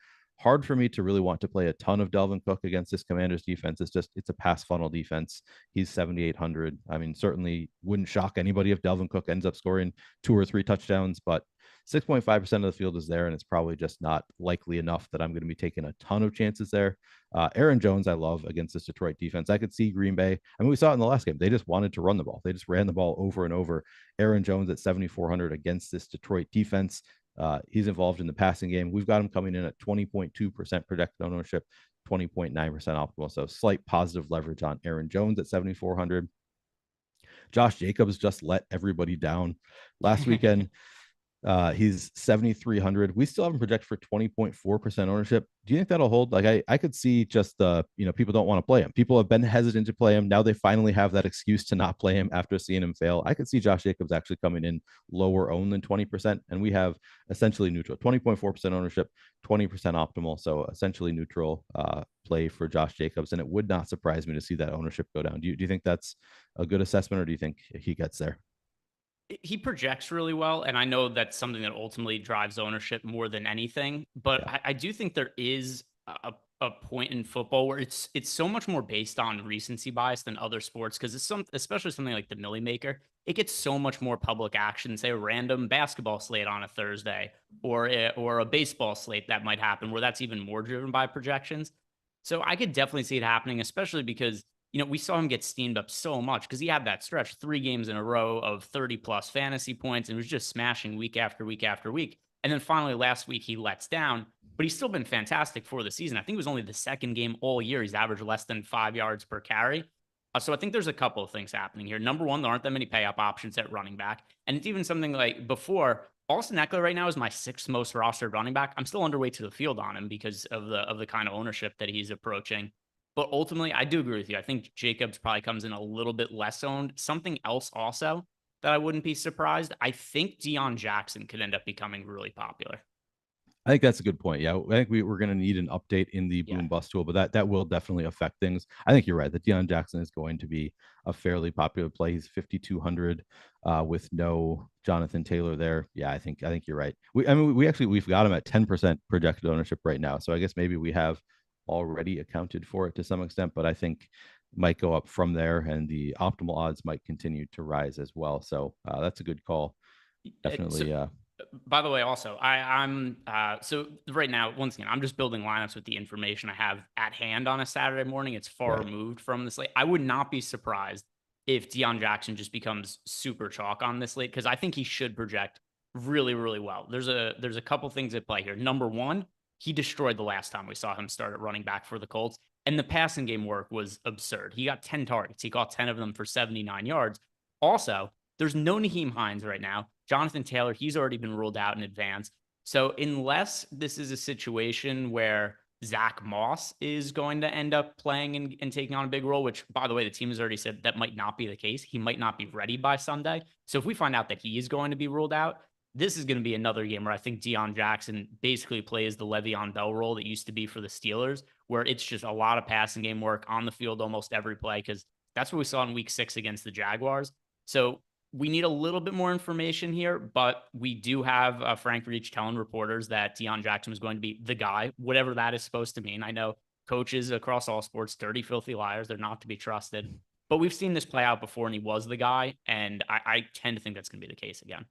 Speaker 2: hard for me to really want to play a ton of Delvin Cook against this Commanders defense. It's a pass funnel defense. He's 7,800. I mean, certainly wouldn't shock anybody if Delvin Cook ends up scoring 2 or 3 touchdowns, but 6.5% of the field is there, and it's probably just not likely enough that I'm going to be taking a ton of chances there. Aaron Jones, I love against this Detroit defense. I could see Green Bay. I mean, we saw it in the last game. They just wanted to run the ball. They just ran the ball over and over. Aaron Jones at 7,400 against this Detroit defense. He's involved in the passing game. We've got him coming in at 20.2% projected ownership, 20.9% optimal. So slight positive leverage on Aaron Jones at 7,400. Josh Jacobs just let everybody down last weekend. He's 7,300. We still have him projected for 20.4% ownership. Do you think that'll hold? Like I could see just people don't want to play him. People have been hesitant to play him. Now they finally have that excuse to not play him after seeing him fail. I could see Josh Jacobs actually coming in lower owned than 20%. And we have essentially neutral, 20.4% ownership, 20% optimal. So essentially neutral play for Josh Jacobs. And it would not surprise me to see that ownership go down. Do you think that's a good assessment, or do you think he gets there?
Speaker 3: He projects really well, and I know that's something that ultimately drives ownership more than anything. But yeah. I do think there is a point in football where it's so much more based on recency bias than other sports, because it's especially something like the Millie Maker. It gets so much more public action, say a random basketball slate on a Thursday, or a baseball slate that might happen, where that's even more driven by projections. So I could definitely see it happening, especially because we saw him get steamed up so much because he had that stretch, 3 games in a row of 30 plus fantasy points, and was just smashing week after week after week. And then finally last week he lets down, but he's still been fantastic for the season. I think it was only the second game all year he's averaged less than 5 yards per carry. So I think there's a couple of things happening here. Number one, there aren't that many pay up options at running back. And it's even something like before, Austin Eckler right now is my 6th most rostered running back. I'm still underweight to the field on him because of the kind of ownership that he's approaching. But ultimately, I do agree with you. I think Jacobs probably comes in a little bit less owned. Something else also that I wouldn't be surprised, I think Deion Jackson could end up becoming really popular.
Speaker 2: I think that's a good point. Yeah, I think we're going to need an update in the boom bust tool, but that will definitely affect things. I think you're right that Deion Jackson is going to be a fairly popular play. He's 5,200 with no Jonathan Taylor there. Yeah, I think you're right. We've got him at 10% projected ownership right now. So I guess maybe we have already accounted for it to some extent, but I think might go up from there, and the optimal odds might continue to rise as well. So that's a good call. Definitely.
Speaker 3: By the way, also, I'm so right now, once again, I'm just building lineups with the information I have at hand on a Saturday morning. It's far removed from the slate. I would not be surprised if Deion Jackson just becomes super chalk on this slate, because I think he should project really, really well. There's a couple things at play here. Number one, he destroyed the last time we saw him start at running back for the Colts, and the passing game work was absurd. He got 10 targets. He caught 10 of them for 79 yards. Also, there's no Nyheim Hines right now. Jonathan Taylor, he's already been ruled out in advance. So unless this is a situation where Zach Moss is going to end up playing and taking on a big role, which, by the way, the team has already said that might not be the case. He might not be ready by Sunday. So if we find out that he is going to be ruled out, this is going to be another game where I think Deion Jackson basically plays the Le'Veon Bell role that used to be for the Steelers, where it's just a lot of passing game work on the field almost every play, because that's what we saw in week 6 against the Jaguars. So we need a little bit more information here, but we do have Frank Reach telling reporters that Deion Jackson was going to be the guy, whatever that is supposed to mean. I know coaches across all sports, dirty, filthy liars. They're not to be trusted. But we've seen this play out before, and he was the guy, and I tend to think that's going to be the case again.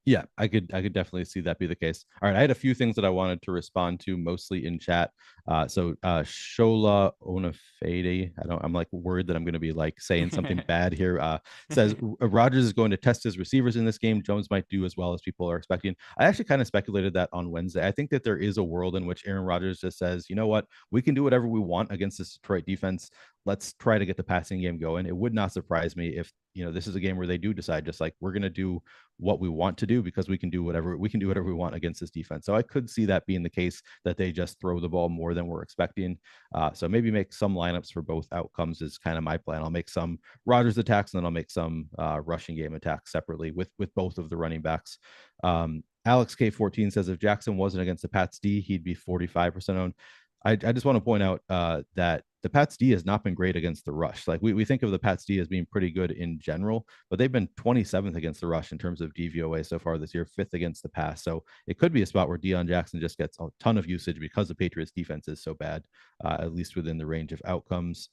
Speaker 2: Yeah, I could definitely see that be the case. All right, I had a few things that I wanted to respond to, mostly in chat. Shola Onafede, I'm like worried that I'm going to be like saying something bad here. Says Rodgers is going to test his receivers in this game. Jones might do as well as people are expecting. I actually kind of speculated that on Wednesday. I think that there is a world in which Aaron Rodgers just says, you know what, we can do whatever we want against this Detroit defense. Let's try to get the passing game going. It would not surprise me if, this is a game where they do decide just like, we're going to do what we want to do because we can do whatever we want against this defense. So I could see that being the case, that they just throw the ball more than we're expecting. So maybe make some lineups for both outcomes is kind of my plan. I'll make some Rodgers attacks, and then I'll make some rushing game attacks separately with both of the running backs. Alex K14 says if Jackson wasn't against the Pats D, he'd be 45% owned. I just want to point out that the Pats D has not been great against the rush. Like we think of the Pats D as being pretty good in general, but they've been 27th against the rush in terms of DVOA so far this year, 5th against the pass. So it could be a spot where Deion Jackson just gets a ton of usage because the Patriots defense is so bad, at least within the range of outcomes.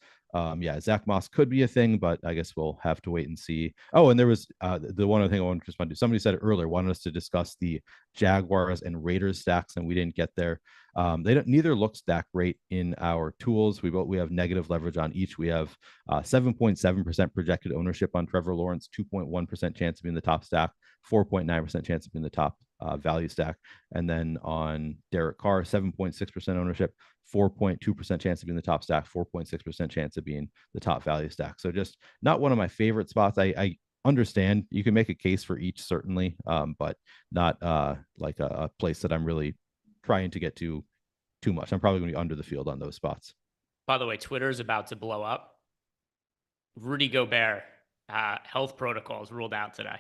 Speaker 2: Yeah, Zach Moss could be a thing, but I guess we'll have to wait and see. Oh, and there was the one other thing I wanted to respond to. Somebody said it earlier, wanted us to discuss the Jaguars and Raiders stacks, and we didn't get there. They don't neither look stack great in our tools. We have negative leverage on each. We have 7.7% projected ownership on Trevor Lawrence, 2.1% chance of being the top stack, 4.9% chance of being the top value stack. And then on Derek Carr, 7.6% ownership, 4.2% chance of being the top stack, 4.6% chance of being the top value stack. So just not one of my favorite spots. I understand you can make a case for each, certainly, but not like a place that I'm really trying to get to too much. I'm probably going to be under the field on those spots.
Speaker 3: By the way, Twitter is about to blow up. Rudy Gobert, health protocols ruled out today.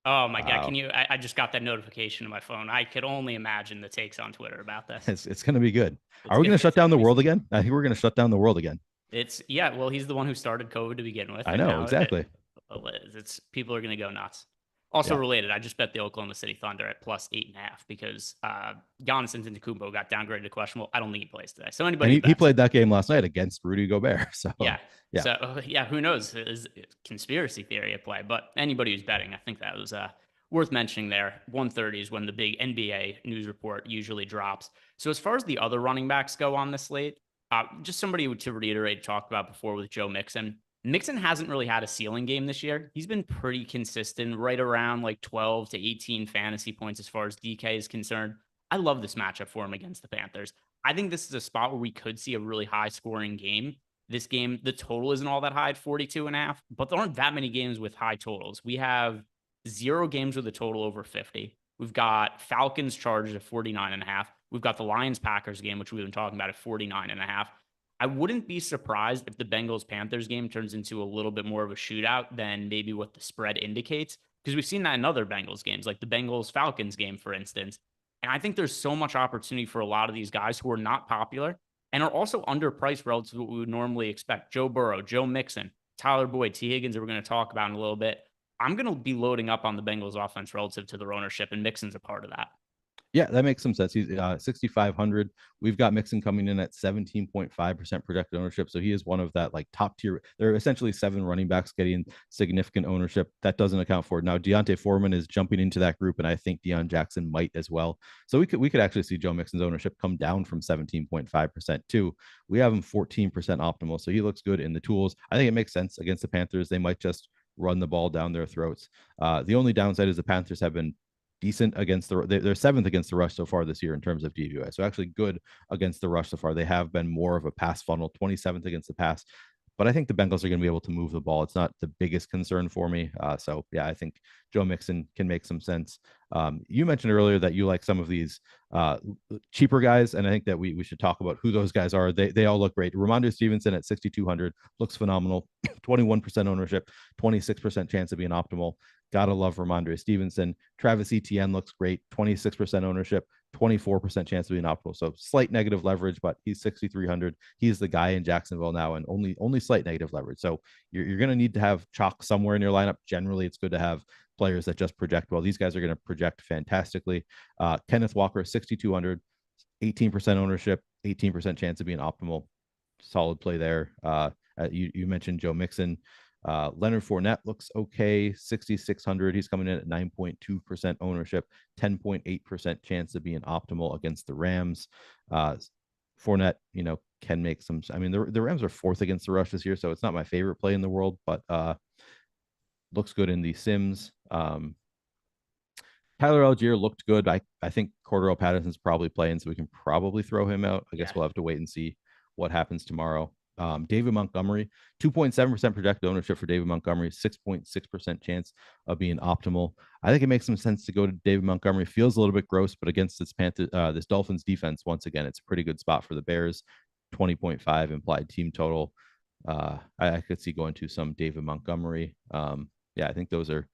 Speaker 3: Oh my God. Can you, I just got that notification on my phone. I could only imagine the takes on Twitter about this.
Speaker 2: It's going to be good. Are we going to shut down the world again? I think we're going to shut down the world again.
Speaker 3: Well, he's the one who started COVID to begin with.
Speaker 2: I know, exactly.
Speaker 3: It's people are going to go nuts. Also related, I just bet the Oklahoma City Thunder at +8.5 because Giannis Antetokounmpo got downgraded to questionable. I don't think he plays today. So anybody
Speaker 2: he played that game last night against Rudy Gobert. So
Speaker 3: yeah. So who knows? Is conspiracy theory at play? But anybody who's betting, I think that was worth mentioning there. 1:30 is when the big NBA news report usually drops. So as far as the other running backs go on this slate, just somebody to reiterate, talked about before with Joe Mixon. Mixon hasn't really had a ceiling game this year. He's been pretty consistent, right around like 12 to 18 fantasy points as far as DK is concerned. I love this matchup for him against the Panthers. I think this is a spot where we could see a really high scoring game. This game, the total isn't all that high at 42.5, but there aren't that many games with high totals. We have 0 games with a total over 50. We've got Falcons Chargers at 49.5. We've got the Lions Packers game, which we've been talking about, at 49.5. I wouldn't be surprised if the Bengals-Panthers game turns into a little bit more of a shootout than maybe what the spread indicates, because we've seen that in other Bengals games, like the Bengals-Falcons game, for instance. And I think there's so much opportunity for a lot of these guys who are not popular and are also underpriced relative to what we would normally expect. Joe Burrow, Joe Mixon, Tyler Boyd, T. Higgins, that we're going to talk about in a little bit. I'm going to be loading up on the Bengals offense relative to their ownership, and Mixon's a part of that.
Speaker 2: Yeah, that makes some sense. He's 6,500. We've got Mixon coming in at 17.5% projected ownership. So he is one of that like top tier. There are essentially 7 running backs getting significant ownership. That doesn't account for it. Now, Deontay Foreman is jumping into that group, and I think Deion Jackson might as well. So we could actually see Joe Mixon's ownership come down from 17.5% too. We have him 14% optimal. So he looks good in the tools. I think it makes sense against the Panthers. They might just run the ball down their throats. The only downside is the Panthers have been decent against they're 7th against the rush so far this year in terms of DVOA. So actually good against the rush so far. They have been more of a pass funnel, 27th against the pass. But I think the Bengals are going to be able to move the ball. It's not the biggest concern for me. So yeah, I think Joe Mixon can make some sense. You mentioned earlier that you like some of these cheaper guys, and I think that we should talk about who those guys are. They all look great. Ramondre Stevenson at 6,200 looks phenomenal. 21% ownership, 26% chance of being optimal. Gotta love Ramondre Stevenson. Travis Etienne looks great. 26% ownership, 24% chance of being optimal. So slight negative leverage, but he's 6,300. He's the guy in Jacksonville now, and only slight negative leverage. So you're going to need to have chalk somewhere in your lineup. Generally, it's good to have players that just project well. These guys are going to project fantastically. Kenneth Walker, 6,200, 18% ownership, 18% chance of being optimal. Solid play there. You mentioned Joe Mixon. Leonard Fournette looks okay, 6,600. He's coming in at 9.2% ownership, 10.8% chance of being optimal against the Rams. Fournette, can make some. I mean, the Rams are 4th against the rush this year, so it's not my favorite play in the world, but looks good in the Sims. Tyler Algier looked good. I think Cordero Patterson's probably playing, so we can probably throw him out. I guess we'll have to wait and see what happens tomorrow. David Montgomery, 2.7% projected ownership for David Montgomery, 6.6% chance of being optimal. I think it makes some sense to go to David Montgomery. Feels a little bit gross, but against this Dolphins defense, once again, it's a pretty good spot for the Bears. 20.5 implied team total. I could see going to some David Montgomery. I think those are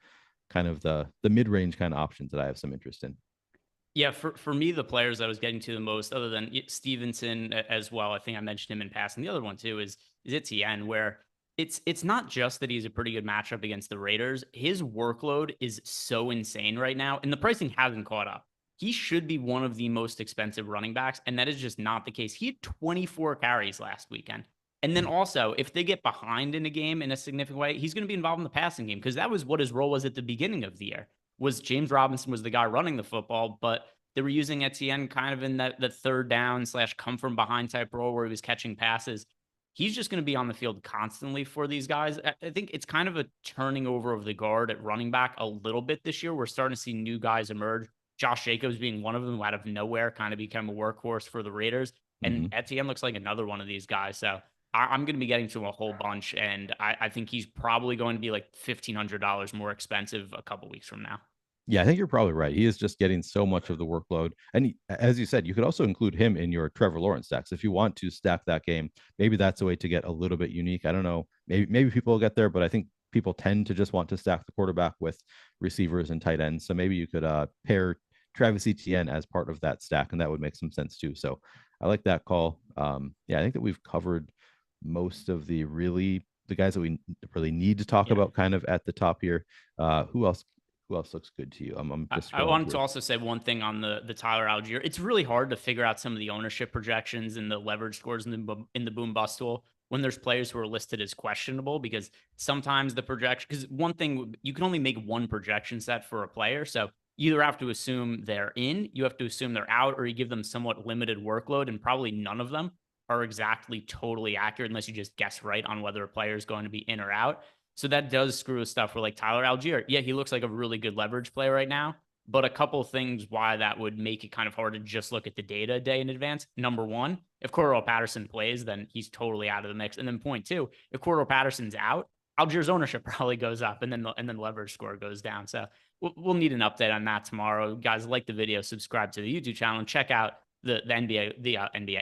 Speaker 2: kind of the mid-range kind of options that I have some interest in.
Speaker 3: Yeah, for me, the players I was getting to the most, other than Stevenson as well, I think I mentioned him in passing. The other one too is Etienne, where it's not just that he's a pretty good matchup against the Raiders. His workload is so insane right now, and the pricing hasn't caught up. He should be one of the most expensive running backs, and that is just not the case. He had 24 carries last weekend. And then also, if they get behind in a game in a significant way, he's going to be involved in the passing game because that was what his role was at the beginning of the year. Was James Robinson was the guy running the football, but they were using Etienne kind of in that third down / come from behind type role where he was catching passes. He's just going to be on the field constantly for these guys. I think it's kind of a turning over of the guard at running back a little bit this year. We're starting to see new guys emerge. Josh Jacobs being one of them who out of nowhere kind of became a workhorse for the Raiders. And Etienne looks like another one of these guys. So I'm going to be getting to a whole bunch. And I think he's probably going to be like $1,500 more expensive a couple weeks from now.
Speaker 2: Yeah, I think you're probably right. He is just getting so much of the workload. And as you said, you could also include him in your Trevor Lawrence stacks. If you want to stack that game, maybe that's a way to get a little bit unique. I don't know. Maybe people will get there, but I think people tend to just want to stack the quarterback with receivers and tight ends. So maybe you could pair Travis Etienne as part of that stack, and that would make some sense too. So I like that call. Yeah, I think that we've covered most of the guys that we really need to talk about kind of at the top here. Who else looks good to you? I'm just
Speaker 3: I wanted to also say one thing on the Tyler Algier. It's really hard to figure out some of the ownership projections and the leverage scores in the boom bust tool when there's players who are listed as questionable, because sometimes the projection, because one thing, you can only make one projection set for a player. So you either have to assume they're in, you have to assume they're out, or you give them somewhat limited workload, and probably none of them are exactly totally accurate unless you just guess right on whether a player is going to be in or out. So that does screw with stuff where like Tyler Algier, yeah, he looks like a really good leverage play right now. But a couple of things why that would make it kind of hard to just look at the data a day in advance. Number one, if Cordell Patterson plays, then he's totally out of the mix. And then point two, if Cordell Patterson's out, Algier's ownership probably goes up, and then the leverage score goes down. So we'll need an update on that tomorrow. Guys, like the video, subscribe to the YouTube channel, and check out the NBA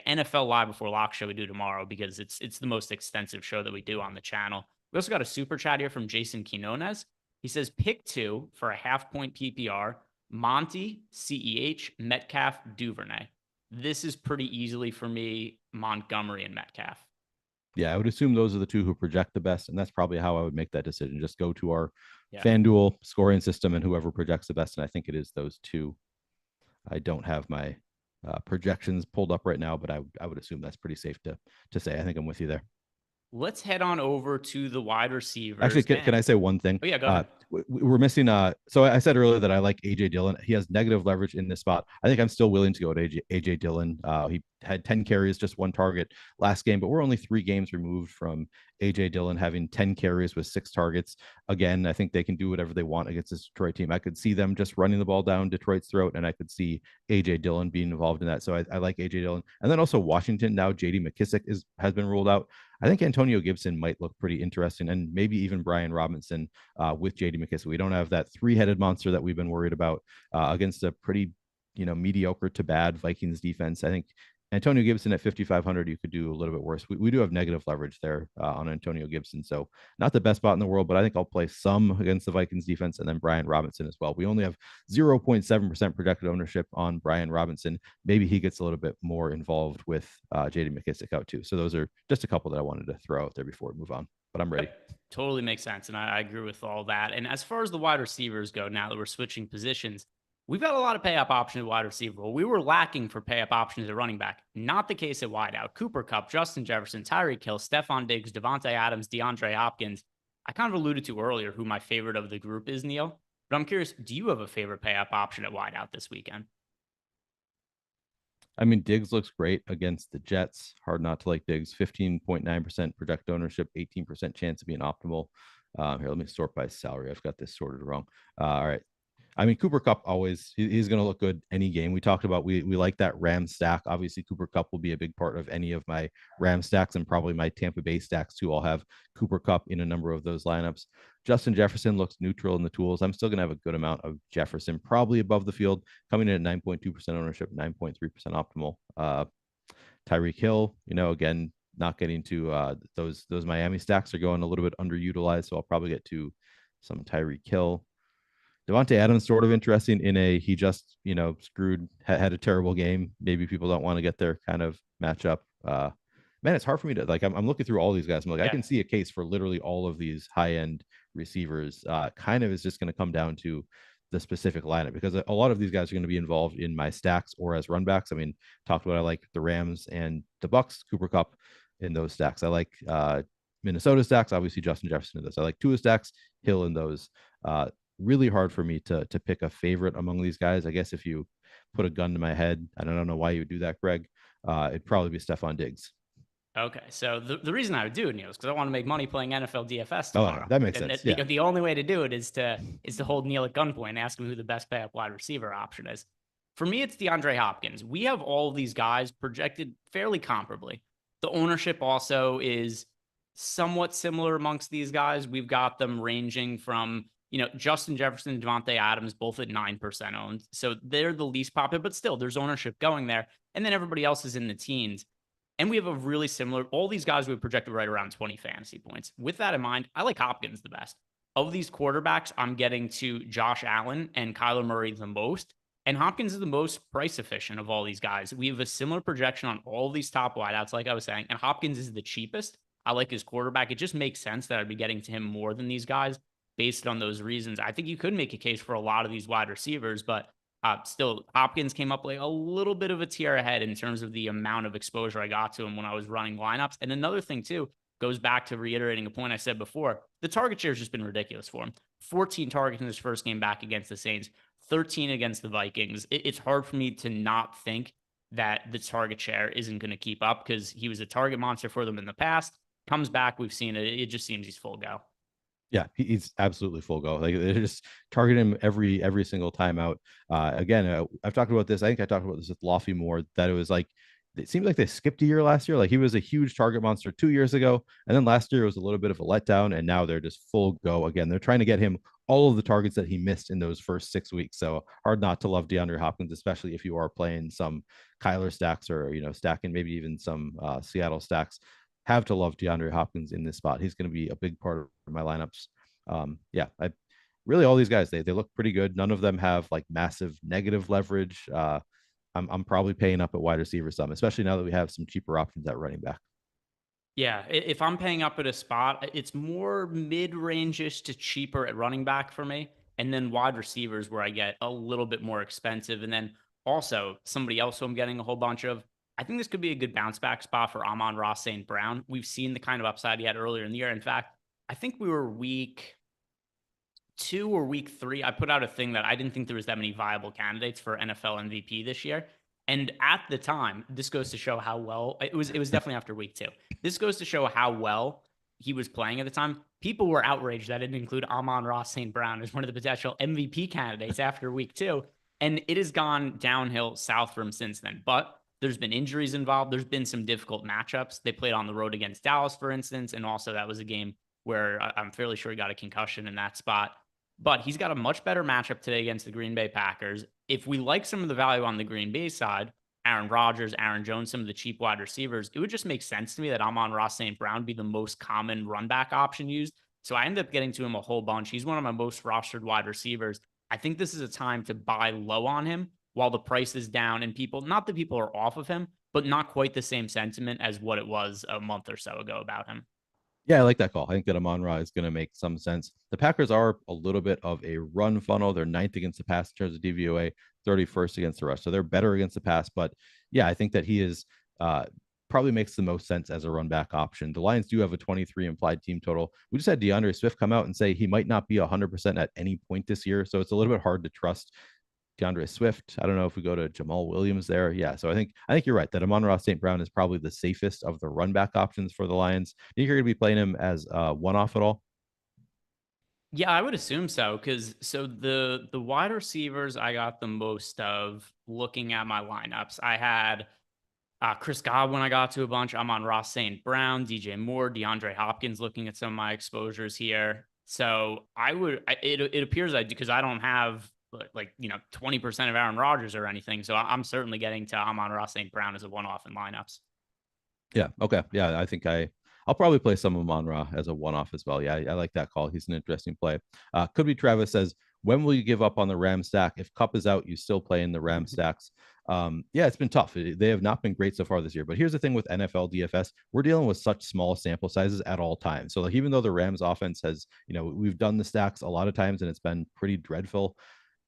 Speaker 3: NFL Live Before Lock show we do tomorrow, because it's the most extensive show that we do on the channel. We also got a super chat here from Jason Quinones. He says, pick 2 for a half-point PPR, Monty, CEH, Metcalf, Duvernay. This is pretty easily for me, Montgomery and Metcalf.
Speaker 2: Yeah, I would assume those are the two who project the best, and that's probably how I would make that decision. Just go to our FanDuel scoring system and whoever projects the best, and I think it is those two. I don't have my projections pulled up right now, but I would assume that's pretty safe to say. I think I'm with you there.
Speaker 3: Let's head on over to the wide receivers.
Speaker 2: Actually, can I say one thing?
Speaker 3: Oh, yeah, go ahead.
Speaker 2: We're missing. So I said earlier that I like AJ Dillon. He has negative leverage in this spot. I think I'm still willing to go to AJ Dillon. He had 10 carries, just one target last game, but we're only 3 games removed from AJ Dillon having 10 carries with 6 targets. Again, I think they can do whatever they want against this Detroit team. I could see them just running the ball down Detroit's throat, and I could see AJ Dillon being involved in that. So I like AJ Dillon. And then also Washington, now JD McKissic has been ruled out. I think Antonio Gibson might look pretty interesting, and maybe even Brian Robinson with JD McKissic. We don't have that 3-headed monster that we've been worried about against a pretty, mediocre to bad Vikings defense. I think Antonio Gibson at 5,500, you could do a little bit worse. We do have negative leverage there on Antonio Gibson. So not the best spot in the world, but I think I'll play some against the Vikings defense, and then Brian Robinson as well. We only have 0.7% projected ownership on Brian Robinson. Maybe he gets a little bit more involved with JD McKissic out too. So those are just a couple that I wanted to throw out there before we move on, but I'm ready.
Speaker 3: Totally makes sense. And I agree with all that. And as far as the wide receivers go, now that we're switching positions, we've got a lot of pay-up options at wide receiver. Well, we were lacking for pay-up options at running back. Not the case at wideout. Cooper Kupp, Justin Jefferson, Tyreek Hill, Stephon Diggs, Devontae Adams, DeAndre Hopkins. I kind of alluded to earlier who my favorite of the group is, Neil. But I'm curious, do you have a favorite pay-up option at wideout this weekend?
Speaker 2: I mean, Diggs looks great against the Jets. Hard not to like Diggs. 15.9% projected ownership, 18% chance of being optimal. Here, let me sort by salary. I've got this sorted wrong. All right. I mean, Cooper Kupp always, he's going to look good any game. We talked about, we like that Ram stack. Obviously, Cooper Kupp will be a big part of any of my Ram stacks and probably my Tampa Bay stacks too. I'll have Cooper Kupp in a number of those lineups. Justin Jefferson looks neutral in the tools. I'm still going to have a good amount of Jefferson, probably above the field, coming in at 9.2% ownership, 9.3% optimal. Tyreek Hill, again, not getting to those Miami stacks are going a little bit underutilized. So I'll probably get to some Tyreek Hill. Devontae Adams sort of interesting in he just had a terrible game. Maybe people don't want to get their kind of matchup. Man, it's hard for me to I'm looking through all these guys. I'm like, I can see a case for literally all of these high end receivers. Kind of is just going to come down to the specific lineup, because a lot of these guys are going to be involved in my stacks or as run backs. I mean, talked about I like the Rams and the Bucks, Cooper Kupp in those stacks. I like Minnesota stacks, obviously Justin Jefferson in those. I like Tua stacks, Hill in those. Really hard for me to pick a favorite among these guys. I guess if you put a gun to my head, and I don't know why you would do that, Greg, it'd probably be Stephon Diggs.
Speaker 3: Okay, so the reason I would do it, Neil, is because I want to make money playing NFL DFS tomorrow.
Speaker 2: Oh, that makes sense.
Speaker 3: The only way to do it is to hold Neil at gunpoint and ask him who the best pay up wide receiver option is. For me, it's DeAndre Hopkins. We have all of these guys projected fairly comparably. The ownership also is somewhat similar amongst these guys. We've got them ranging from Justin Jefferson and Devontae Adams, both at 9% owned. So they're the least popular, but still there's ownership going there. And then everybody else is in the teens. And we have a really similar, all these guys we projected right around 20 fantasy points. With that in mind, I like Hopkins the best. Of these quarterbacks, I'm getting to Josh Allen and Kyler Murray the most. And Hopkins is the most price efficient of all these guys. We have a similar projection on all these top wideouts, like I was saying. And Hopkins is the cheapest. I like his quarterback. It just makes sense that I'd be getting to him more than these guys based on those reasons. I think you could make a case for a lot of these wide receivers, but still, Hopkins came up like a little bit of a tier ahead in terms of the amount of exposure I got to him when I was running lineups. And another thing, too, goes back to reiterating a point I said before. The target share has just been ridiculous for him. 14 targets in his first game back against the Saints, 13 against the Vikings. It's hard for me to not think that the target share isn't going to keep up, because he was a target monster for them in the past. Comes back, we've seen it. It just seems he's full go.
Speaker 2: Yeah, he's absolutely full go. Like, they just target him every single time out. Again, I've talked about this. I think I talked about this with Lofty more, that it was like, it seemed like they skipped a year last year. Like, he was a huge target monster 2 years ago, and then last year was a little bit of a letdown, and now they're just full go again. They're trying to get him all of the targets that he missed in those first 6 weeks. So hard not to love DeAndre Hopkins, especially if you are playing some Kyler stacks, or stacking maybe even some Seattle stacks. Have to love DeAndre Hopkins in this spot. He's going to be a big part of my lineups. I really, all these guys, they look pretty good. None of them have like massive negative leverage. I'm probably paying up at wide receiver some, especially now that we have some cheaper options at running back.
Speaker 3: Yeah, if I'm paying up at a spot, it's more mid-range-ish to cheaper at running back for me. And then wide receivers where I get a little bit more expensive. And then also somebody else who I'm getting a whole bunch of. I think this could be a good bounce back spot for Amon-Ra St. Brown. We've seen the kind of upside he had earlier in the year. In fact, I think we were week 2 or week 3. I put out a thing that I didn't think there was that many viable candidates for NFL MVP this year. And at the time, this goes to show how well it was definitely after week 2. This goes to show how well he was playing at the time. People were outraged that I didn't include Amon-Ra St. Brown as one of the potential MVP candidates after week 2. And it has gone downhill south from since then. But there's been injuries involved. There's been some difficult matchups. They played on the road against Dallas, for instance. And also that was a game where I'm fairly sure he got a concussion in that spot. But he's got a much better matchup today against the Green Bay Packers. If we like some of the value on the Green Bay side, Aaron Rodgers, Aaron Jones, some of the cheap wide receivers, it would just make sense to me that Amon-Ra St. Brown be the most common run back option used. So I ended up getting to him a whole bunch. He's one of my most rostered wide receivers. I think this is a time to buy low on him while the price is down, and not that people are off of him, but not quite the same sentiment as what it was a month or so ago about him.
Speaker 2: Yeah, I like that call. I think that Amon-Ra is going to make some sense. The Packers are a little bit of a run funnel. They're 9th against the pass in terms of DVOA, 31st against the rush. So they're better against the pass. But yeah, I think that he is probably makes the most sense as a run back option. The Lions do have a 23 implied team total. We just had DeAndre Swift come out and say he might not be 100% at any point this year. So it's a little bit hard to trust DeAndre Swift. I don't know if we go to Jamal Williams there. Yeah. So I think you're right that Amon-Ra St. Brown is probably the safest of the run back options for the Lions. Do you think you're going to be playing him as one-off at all?
Speaker 3: Yeah, I would assume so. The wide receivers I got the most of looking at my lineups. I had Chris Godwin I got to a bunch. Amon-Ra St. Brown, DJ Moore, DeAndre Hopkins looking at some of my exposures here. So it appears I do, because I don't have 20% of Aaron Rodgers or anything. So I'm certainly getting to Amon-Ra St. Brown as a one-off in lineups.
Speaker 2: Yeah. Okay. Yeah. I think I'll probably play some Amon-Ra as a one-off as well. Yeah. I like that call. He's an interesting play. Could be Travis says, when will you give up on the Ram stack? If Cup is out, you still play in the Ram stacks. Yeah, it's been tough. They have not been great so far this year. But here's the thing with NFL DFS, we're dealing with such small sample sizes at all times. So like, even though the Rams offense has, we've done the stacks a lot of times and it's been pretty dreadful,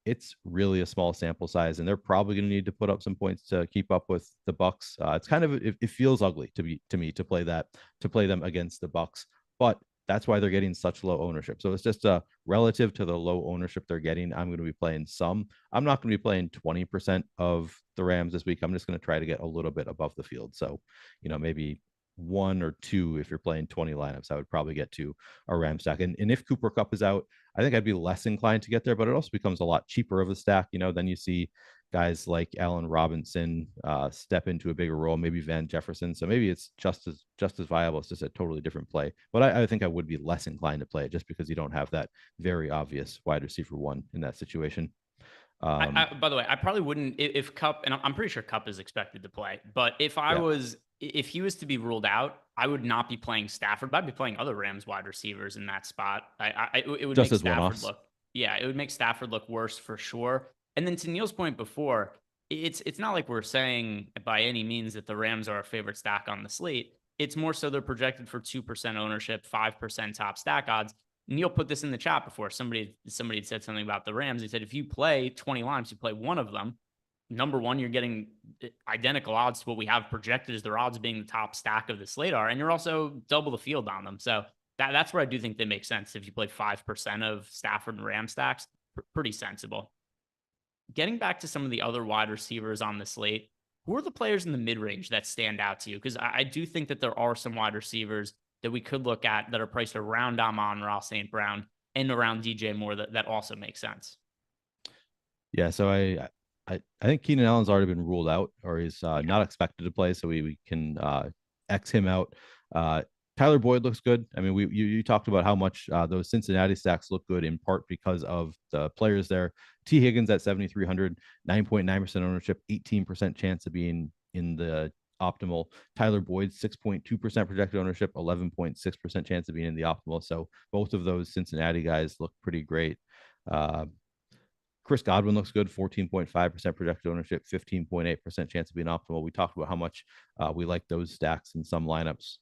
Speaker 2: it's really a small sample size, and they're probably going to need to put up some points to keep up with the Bucks. It's kind of, it feels ugly to me to play them against the Bucks, but that's why they're getting such low ownership. So it's just relative to the low ownership they're getting, I'm going to be playing some. I'm not going to be playing 20% of the Rams this week. I'm just going to try to get a little bit above the field. So, maybe 1 or 2, if you're playing 20 lineups, I would probably get to a Ram stack. And if Cooper Kupp is out, I think I'd be less inclined to get there, but it also becomes a lot cheaper of a stack. Then you see guys like Allen Robinson step into a bigger role, maybe Van Jefferson. So maybe it's just as viable. It's just a totally different play. But I think I would be less inclined to play it just because you don't have that very obvious wide receiver one in that situation.
Speaker 3: By the way, I probably wouldn't if Cup, and I'm pretty sure Cup is expected to play. But if he was to be ruled out, I would not be playing Stafford, but I'd be playing other Rams wide receivers in that spot. It would
Speaker 2: just
Speaker 3: make
Speaker 2: as
Speaker 3: Stafford
Speaker 2: one-offs.
Speaker 3: it would make Stafford look worse for sure. And then to Neil's point before, it's not like we're saying by any means that the Rams are our favorite stack on the slate. It's more so they're projected for 2% ownership, 5% top stack odds. Neil put this in the chat before. Somebody had said something about the Rams. He said, if you play 20 lineups, you play one of them. Number one, you're getting identical odds to what we have projected as their odds being the top stack of the slate are, and you're also double the field on them. So that's where I do think they make sense. If you play 5% of Stafford and Ram stacks, pretty sensible. Getting back to some of the other wide receivers on the slate, who are the players in the mid-range that stand out to you? Because I do think that there are some wide receivers that we could look at that are priced around Amon-Ra St. Brown and around DJ Moore that also makes sense.
Speaker 2: Yeah, so I think Keenan Allen's already been ruled out, or he's not expected to play, so we can X him out. Tyler Boyd looks good. I mean, you talked about how much those Cincinnati stacks look good in part because of the players there. T. Higgins at 7,300, 9.9% ownership, 18% chance of being in the optimal. Tyler Boyd, 6.2% projected ownership, 11.6% chance of being in the optimal. So both of those Cincinnati guys look pretty great. Chris Godwin looks good, 14.5% projected ownership, 15.8% chance of being optimal. We talked about how much we like those stacks in some lineups.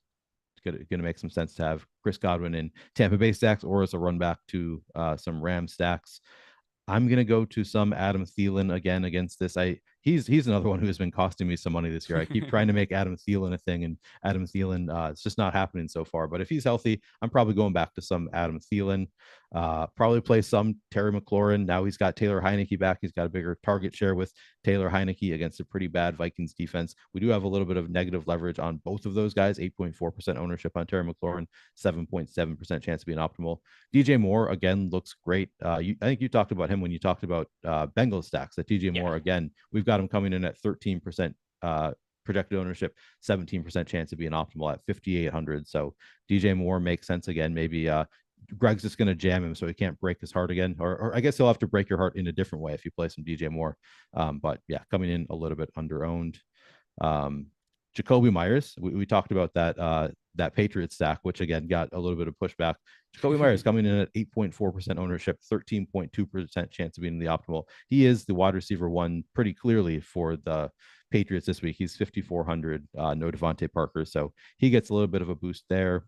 Speaker 2: It's going to make some sense to have Chris Godwin in Tampa Bay stacks or as a run back to some Ram stacks. I'm going to go to some Adam Thielen again against this. He's another one who has been costing me some money this year. I keep trying to make Adam Thielen a thing, and Adam Thielen, it's just not happening so far. But if he's healthy, I'm probably going back to some Adam Thielen. Probably play some Terry McLaurin. Now he's got Taylor Heineke back. He's got a bigger target share with Taylor Heineke against a pretty bad Vikings defense. We do have a little bit of negative leverage on both of those guys, 8.4% ownership on Terry McLaurin, 7.7% chance of being optimal. DJ Moore, again, looks great. I think you talked about him when you talked about Bengals stacks. That DJ Moore, again, we've got him coming in at 13% projected ownership, 17% chance of being optimal at 5,800. So DJ Moore makes sense again. Maybe Greg's just going to jam him so he can't break his heart again. Or I guess he'll have to break your heart in a different way if you play some DJ Moore. But yeah, coming in a little bit under-owned. Jacoby Myers, we talked about that Patriots stack, which again got a little bit of pushback. Jacoby Myers coming in at 8.4% ownership, 13.2% chance of being in the optimal. He is the wide receiver one pretty clearly for the Patriots this week. He's 5,400, no Devontae Parker, so he gets a little bit of a boost there.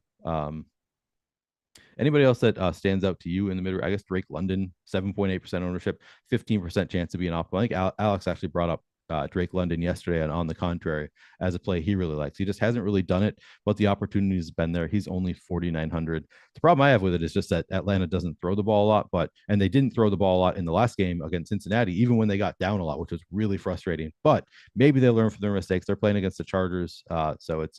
Speaker 2: Anybody else that stands out to you in the middle? I guess Drake London, 7.8% ownership, 15% chance of being optimal. I think Alex actually brought up Drake London yesterday and on the contrary as a play he really likes. He just hasn't really done it, but the opportunity has been there. He's only 4,900. The problem I have with it is just that Atlanta doesn't throw the ball a lot, and they didn't throw the ball a lot in the last game against Cincinnati, even when they got down a lot, which was really frustrating. But maybe they learn from their mistakes. They're playing against the Chargers, so it's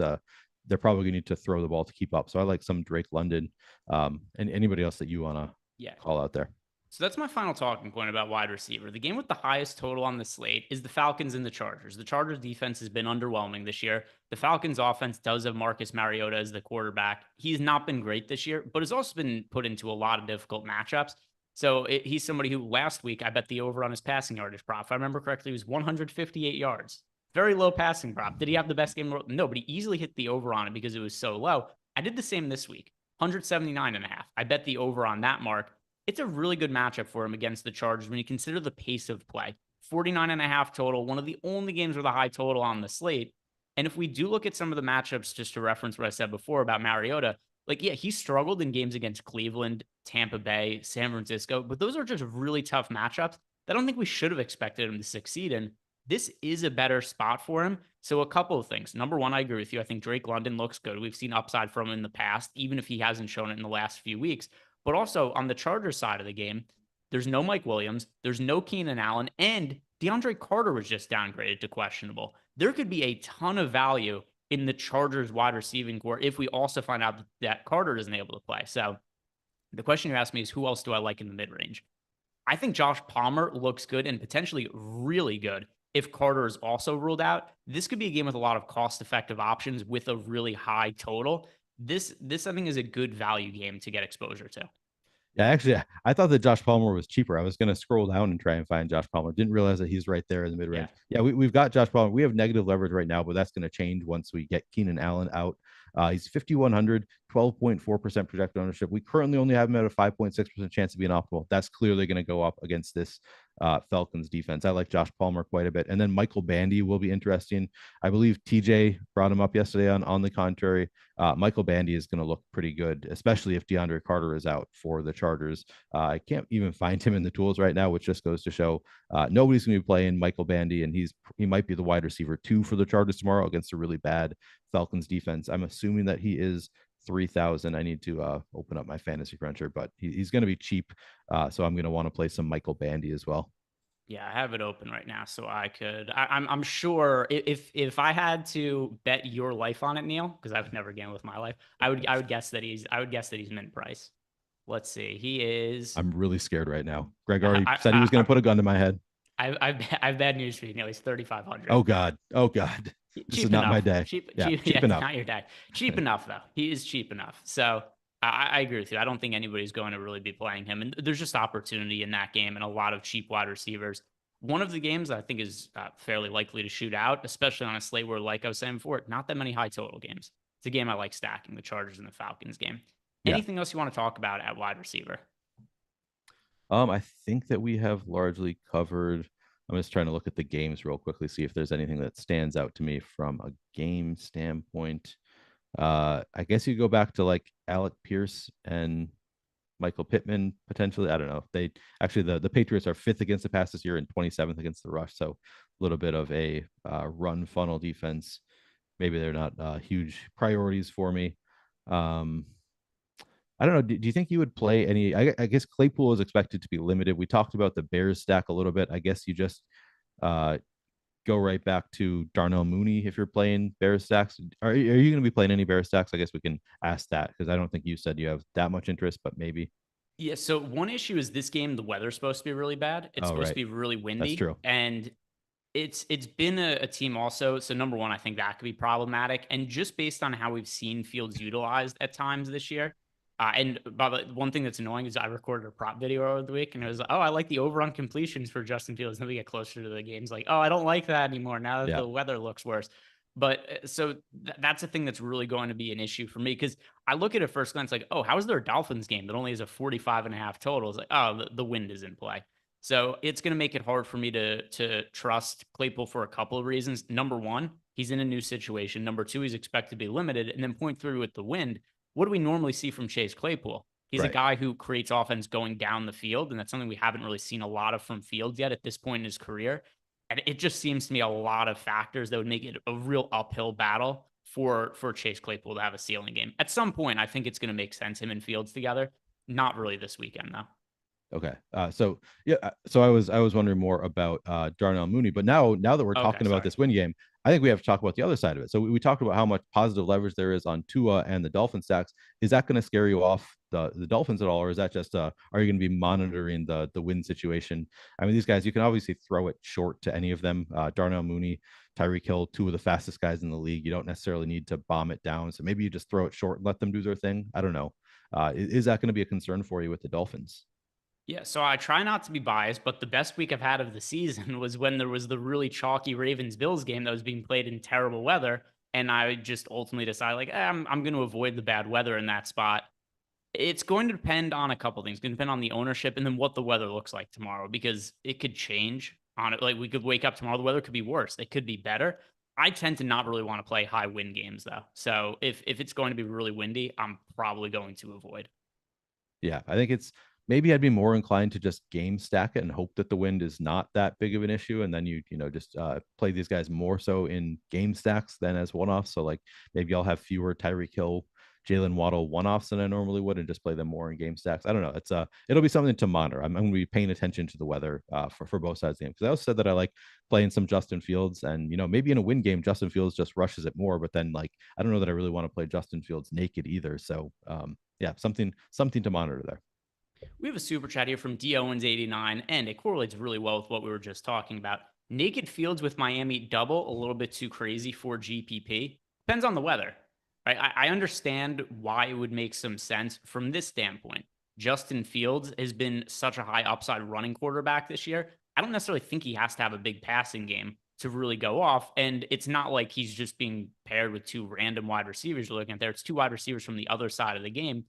Speaker 2: they're probably going to need to throw the ball to keep up. So I like some Drake London. And anybody else that you want to call out there?
Speaker 3: So that's my final talking point about wide receiver. The game with the highest total on the slate is the Falcons and the Chargers. The Chargers defense has been underwhelming this year. The Falcons offense does have Marcus Mariota as the quarterback. He's not been great this year, but has also been put into a lot of difficult matchups. So he's somebody who last week I bet the over on his passing yardage prop. If I remember correctly, it was 158 yards. Very low passing prop. Did he have the best game? No, but he easily hit the over on it because it was so low. I did the same this week, 179.5. I bet the over on that mark. it's a really good matchup for him against the Chargers when you consider the pace of play. 49.5 total, one of the only games with a high total on the slate. And if we do look at some of the matchups, just to reference what I said before about Mariota, like, yeah, he struggled in games against Cleveland, Tampa Bay, San Francisco, but those are just really tough matchups that I don't think we should have expected him to succeed in. This is a better spot for him. So a couple of things. Number one, I agree with you. I think Drake London looks good. We've seen upside from him in the past, even if he hasn't shown it in the last few weeks. But also on the Chargers side of the game, there's no Mike Williams, there's no Keenan Allen, and DeAndre Carter was just downgraded to questionable. There could be a ton of value in the Chargers wide receiving core if we also find out that Carter isn't able to play. So the question you asked me is, who else do I like in the mid-range? I think Josh Palmer looks good and potentially really good if Carter is also ruled out. This could be a game with a lot of cost-effective options with a really high total. This I think is a good value game to get exposure to.
Speaker 2: Yeah, actually, I thought that Josh Palmer was cheaper. I was going to scroll down and try and find Josh Palmer. Didn't realize that he's right there in the mid range. Yeah, we've got Josh Palmer. We have negative leverage right now, but that's going to change once we get Keenan Allen out. He's 5,100, 12.4% projected ownership. We currently only have him at a 5.6% chance of being optimal. That's clearly going to go up against this Falcons defense. I like Josh Palmer quite a bit. And then Michael Bandy will be interesting. I believe TJ brought him up yesterday on the contrary. Michael Bandy is going to look pretty good, especially if DeAndre Carter is out for the Chargers. I can't even find him in the tools right now, which just goes to show nobody's going to be playing Michael Bandy, and he might be the wide receiver 2 for the Chargers tomorrow against a really bad Falcons defense. I'm assuming that he is 3,000. I need to open up my fantasy cruncher, but he's going to be cheap. So I'm going to want to play some Michael Bandy as well.
Speaker 3: Yeah, I have it open right now, so I'm sure if I had to bet your life on it, Neil, because I would never gamble with my life, I would guess that he's mint price. Let's see, he is.
Speaker 2: I'm really scared right now. Greg already said he was going to put a gun to my head.
Speaker 3: I've bad news for you, Neil. He's 3,500.
Speaker 2: Oh God. This is not my day.
Speaker 3: Cheap enough. Not your day. Cheap enough though. He is cheap enough. So I agree with you. I don't think anybody's going to really be playing him. And there's just opportunity in that game and a lot of cheap wide receivers. One of the games I think is fairly likely to shoot out, especially on a slate where, like I was saying before, not that many high total games. It's a game I like stacking, the Chargers and the Falcons game. Anything else you want to talk about at wide receiver?
Speaker 2: I think that we have largely covered. I'm just trying to look at the games real quickly, see if there's anything that stands out to me from a game standpoint. I guess you go back to like Alec Pierce and Michael Pittman potentially. I don't know. They actually the Patriots are 5th against the pass this year and 27th against the rush. So a little bit of a run funnel defense. Maybe they're not huge priorities for me. I don't know. Do you think you would play any? I guess Claypool is expected to be limited. We talked about the Bears stack a little bit. I guess you just go right back to Darnell Mooney if you're playing Bears stacks. Are you going to be playing any Bears stacks? I guess we can ask that because I don't think you said you have that much interest, but maybe.
Speaker 3: Yeah. So one issue is this game, the weather's supposed to be really bad. It's supposed to be really windy.
Speaker 2: That's true.
Speaker 3: And it's been a team also. So number one, I think that could be problematic. And just based on how we've seen Fields utilized at times this year. And by the one thing that's annoying is I recorded a prop video over the week and it was, I like the over on completions for Justin Fields. Then we get closer to the games like, I don't like that anymore now that the weather looks worse. But so that's a thing that's really going to be an issue for me because I look at it first glance like, how is there a Dolphins game that only has a 45.5 total? It's like, the wind is in play. So it's going to make it hard for me to trust Claypool for a couple of reasons. Number one, he's in a new situation. Number two, he's expected to be limited. And then point three with the wind. What do we normally see from Chase Claypool? He's a guy who creates offense going down the field, and that's something we haven't really seen a lot of from Fields yet at this point in his career. And it just seems to me a lot of factors that would make it a real uphill battle for Chase Claypool to have a ceiling game. At some point, I think it's going to make sense, him and Fields together. Not really this weekend, though.
Speaker 2: Okay. So I was wondering more about Darnell Mooney, but now that we're talking about this win game, I think we have to talk about the other side of it. So we talked about how much positive leverage there is on Tua and the Dolphin stacks. Is that going to scare you off the Dolphins at all, or is that just are you going to be monitoring the win situation? I mean, these guys, you can obviously throw it short to any of them. Darnell Mooney, Tyreek Hill, 2 of the fastest guys in the league. You don't necessarily need to bomb it down. So maybe you just throw it short and let them do their thing. I don't know. Is that going to be a concern for you with the Dolphins?
Speaker 3: Yeah, so I try not to be biased, but the best week I've had of the season was when there was the really chalky Ravens-Bills game that was being played in terrible weather, and I just ultimately decided, I'm going to avoid the bad weather in that spot. It's going to depend on a couple things. It's going to depend on the ownership and then what the weather looks like tomorrow, because it could change on it. Like we could wake up tomorrow, the weather could be worse. It could be better. I tend to not really want to play high wind games though. So if it's going to be really windy, I'm probably going to avoid.
Speaker 2: Yeah, I think it's maybe I'd be more inclined to just game stack it and hope that the wind is not that big of an issue, and then just play these guys more so in game stacks than as one-offs. So like maybe I'll have fewer Tyreek Hill, Jalen Waddle one-offs than I normally would, and just play them more in game stacks. I don't know. It's it'll be something to monitor. I'm going to be paying attention to the weather for both sides of the game, because I also said that I like playing some Justin Fields, and maybe in a win game Justin Fields just rushes it more, but then like I don't know that I really want to play Justin Fields naked either. So yeah, something to monitor there.
Speaker 3: We have a super chat here from D Owens 89, and it correlates really well with what we were just talking about. Naked Fields with Miami double, a little bit too crazy for GPP. Depends on the weather, right? I understand why it would make some sense from this standpoint. Justin Fields has been such a high upside running quarterback this year. I don't necessarily think he has to have a big passing game to really go off. And it's not like he's just being paired with two random wide receivers you're looking at there. It's two wide receivers from the other side of the game.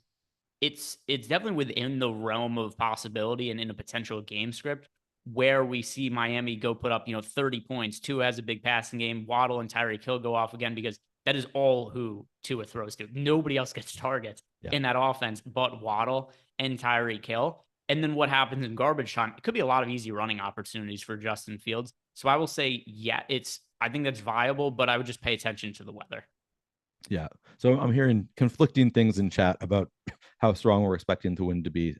Speaker 3: It's definitely within the realm of possibility and in a potential game script where we see Miami go put up, 30 points. Tua has a big passing game. Waddle and Tyreek Hill go off again, because that is all who Tua throws to. Nobody else gets targets in that offense but Waddle and Tyreek Hill. And then what happens in garbage time? It could be a lot of easy running opportunities for Justin Fields. So I will say, yeah, I think that's viable, but I would just pay attention to the weather.
Speaker 2: Yeah. So I'm hearing conflicting things in chat about how strong we're expecting the wind to be.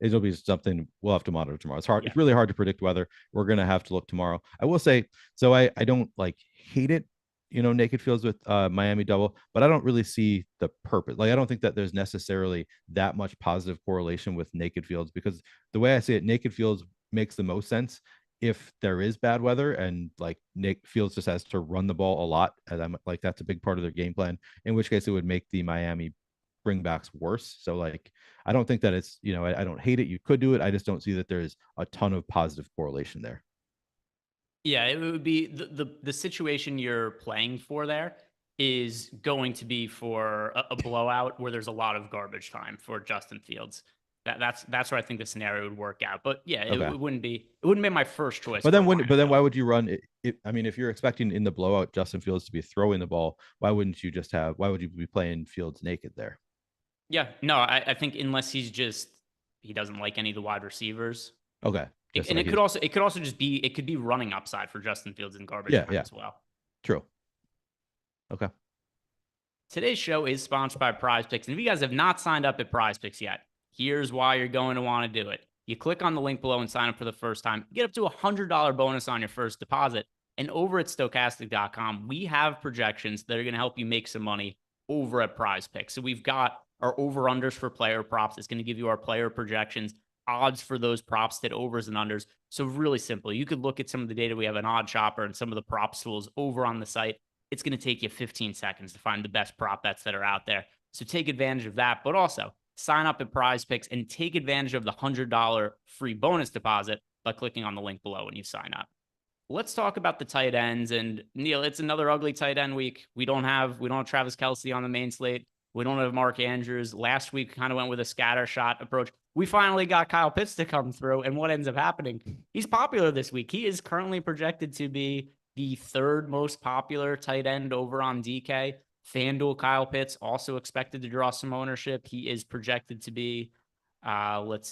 Speaker 2: It'll be something we'll have to monitor tomorrow. It's hard. Yeah. It's really hard to predict weather. We're going to have to look tomorrow. I will say, so I don't like hate it, naked Fields with Miami double, but I don't really see the purpose. Like, I don't think that there's necessarily that much positive correlation with naked Fields, because the way I see it, naked Fields makes the most sense if there is bad weather and like Nick Fields just has to run the ball a lot, and I'm like, that's a big part of their game plan, in which case it would make the Miami bringbacks worse. So like, I don't think that it's, I don't hate it. You could do it. I just don't see that there's a ton of positive correlation there.
Speaker 3: Yeah, it would be the situation you're playing for there is going to be for a blowout where there's a lot of garbage time for Justin Fields. That's where I think the scenario would work out. But yeah, okay. it wouldn't be my first choice.
Speaker 2: But then why would you run it? I mean, if you're expecting in the blowout Justin Fields to be throwing the ball, why would you be playing Fields naked there?
Speaker 3: Yeah, no, I think unless he doesn't like any of the wide receivers.
Speaker 2: Okay.
Speaker 3: And it could also just be running upside for Justin Fields in garbage time as well.
Speaker 2: True. Okay.
Speaker 3: Today's show is sponsored by Prize Picks. And if you guys have not signed up at Prize Picks yet, here's why you're going to want to do it. You click on the link below and sign up for the first time. Get up to $100 bonus on your first deposit. And over at Stokastic.com, we have projections that are going to help you make some money over at Prize Picks. So we've got our over-unders for player props. It's going to give you our player projections, odds for those props, that overs and unders. So really simple. You could look at some of the data. We have an odd shopper and some of the props tools over on the site. It's going to take you 15 seconds to find the best prop bets that are out there. So take advantage of that, but also sign up at Prize Picks and take advantage of the $100 free bonus deposit by clicking on the link below when you sign up. Let's talk about the tight ends. And Neil, it's another ugly tight end week. We don't have Travis Kelce on the main slate. We don't have Mark Andrews. Last week kind of went with a scatter shot approach. We finally got Kyle Pitts to come through. And what ends up happening? He's popular this week. He is currently projected to be the third most popular tight end over on DK. FanDuel Kyle Pitts also expected to draw some ownership. He is projected to be,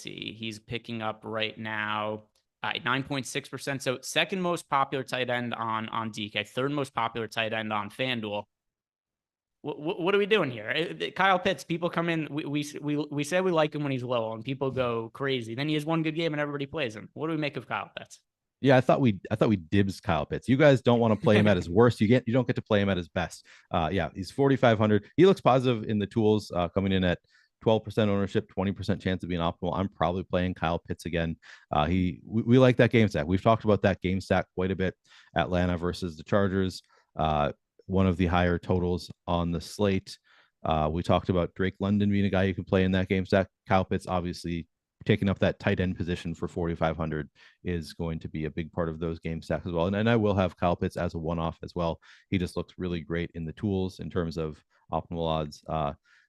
Speaker 3: he's picking up right now 9.6%. So second most popular tight end on DK, third most popular tight end on FanDuel. What are we doing here? Kyle Pitts, people come in. We say we like him when he's low, and people go crazy. Then he has one good game, and everybody plays him. What do we make of Kyle Pitts?
Speaker 2: Yeah, I thought we dibs Kyle Pitts. You guys don't want to play him at his worst. You don't get to play him at his best. Yeah, he's 4,500. He looks positive in the tools, coming in at 12% ownership, 20% chance of being optimal. I'm probably playing Kyle Pitts again. We like that game stack. We've talked about that game stack quite a bit. Atlanta versus the Chargers. One of the higher totals on the slate. We talked about Drake London being a guy you can play in that game stack. Kyle Pitts, obviously, taking up that tight end position for 4,500 is going to be a big part of those game stacks as well. And I will have Kyle Pitts as a one-off as well. He just looks really great in the tools in terms of optimal odds.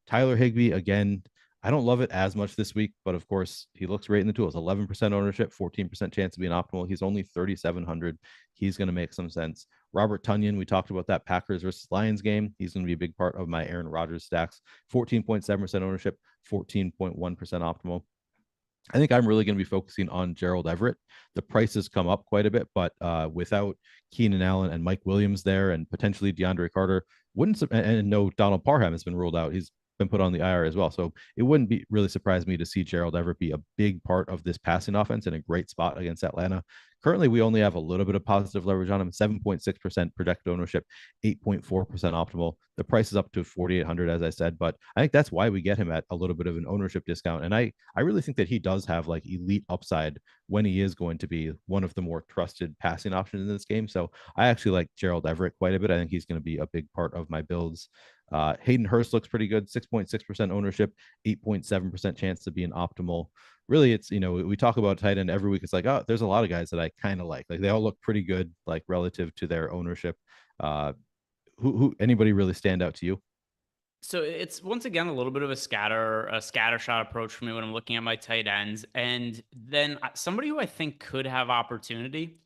Speaker 2: Tyler Higbee, again, I don't love it as much this week, but of course he looks great in the tools. 11% ownership, 14% chance to be an optimal. He's only 3,700. He's going to make some sense. Robert Tonyan, we talked about that Packers versus Lions game. He's going to be a big part of my Aaron Rodgers stacks. 14.7% ownership, 14.1% optimal. I think I'm really going to be focusing on Gerald Everett. The prices come up quite a bit, but without Keenan Allen and Mike Williams there, and potentially DeAndre Carter, and no, Donald Parham has been ruled out. He's been put on the IR as well. So it wouldn't be really surprise me to see Gerald Everett be a big part of this passing offense in a great spot against Atlanta. Currently, we only have a little bit of positive leverage on him, 7.6% projected ownership, 8.4% optimal. The price is up to 4,800, as I said, but I think that's why we get him at a little bit of an ownership discount. And I really think that he does have like elite upside when he is going to be one of the more trusted passing options in this game. So I actually like Gerald Everett quite a bit. I think he's going to be a big part of my builds. Hayden Hurst looks pretty good, 6.6% ownership, 8.7% chance to be an optimal. Really, it's, we talk about tight end every week. It's like, oh, there's a lot of guys that I kind of like they all look pretty good, like relative to their ownership. Who anybody really stand out to you?
Speaker 3: So it's once again a little bit of a scatter shot approach for me when I'm looking at my tight ends. And then somebody who I think could have opportunity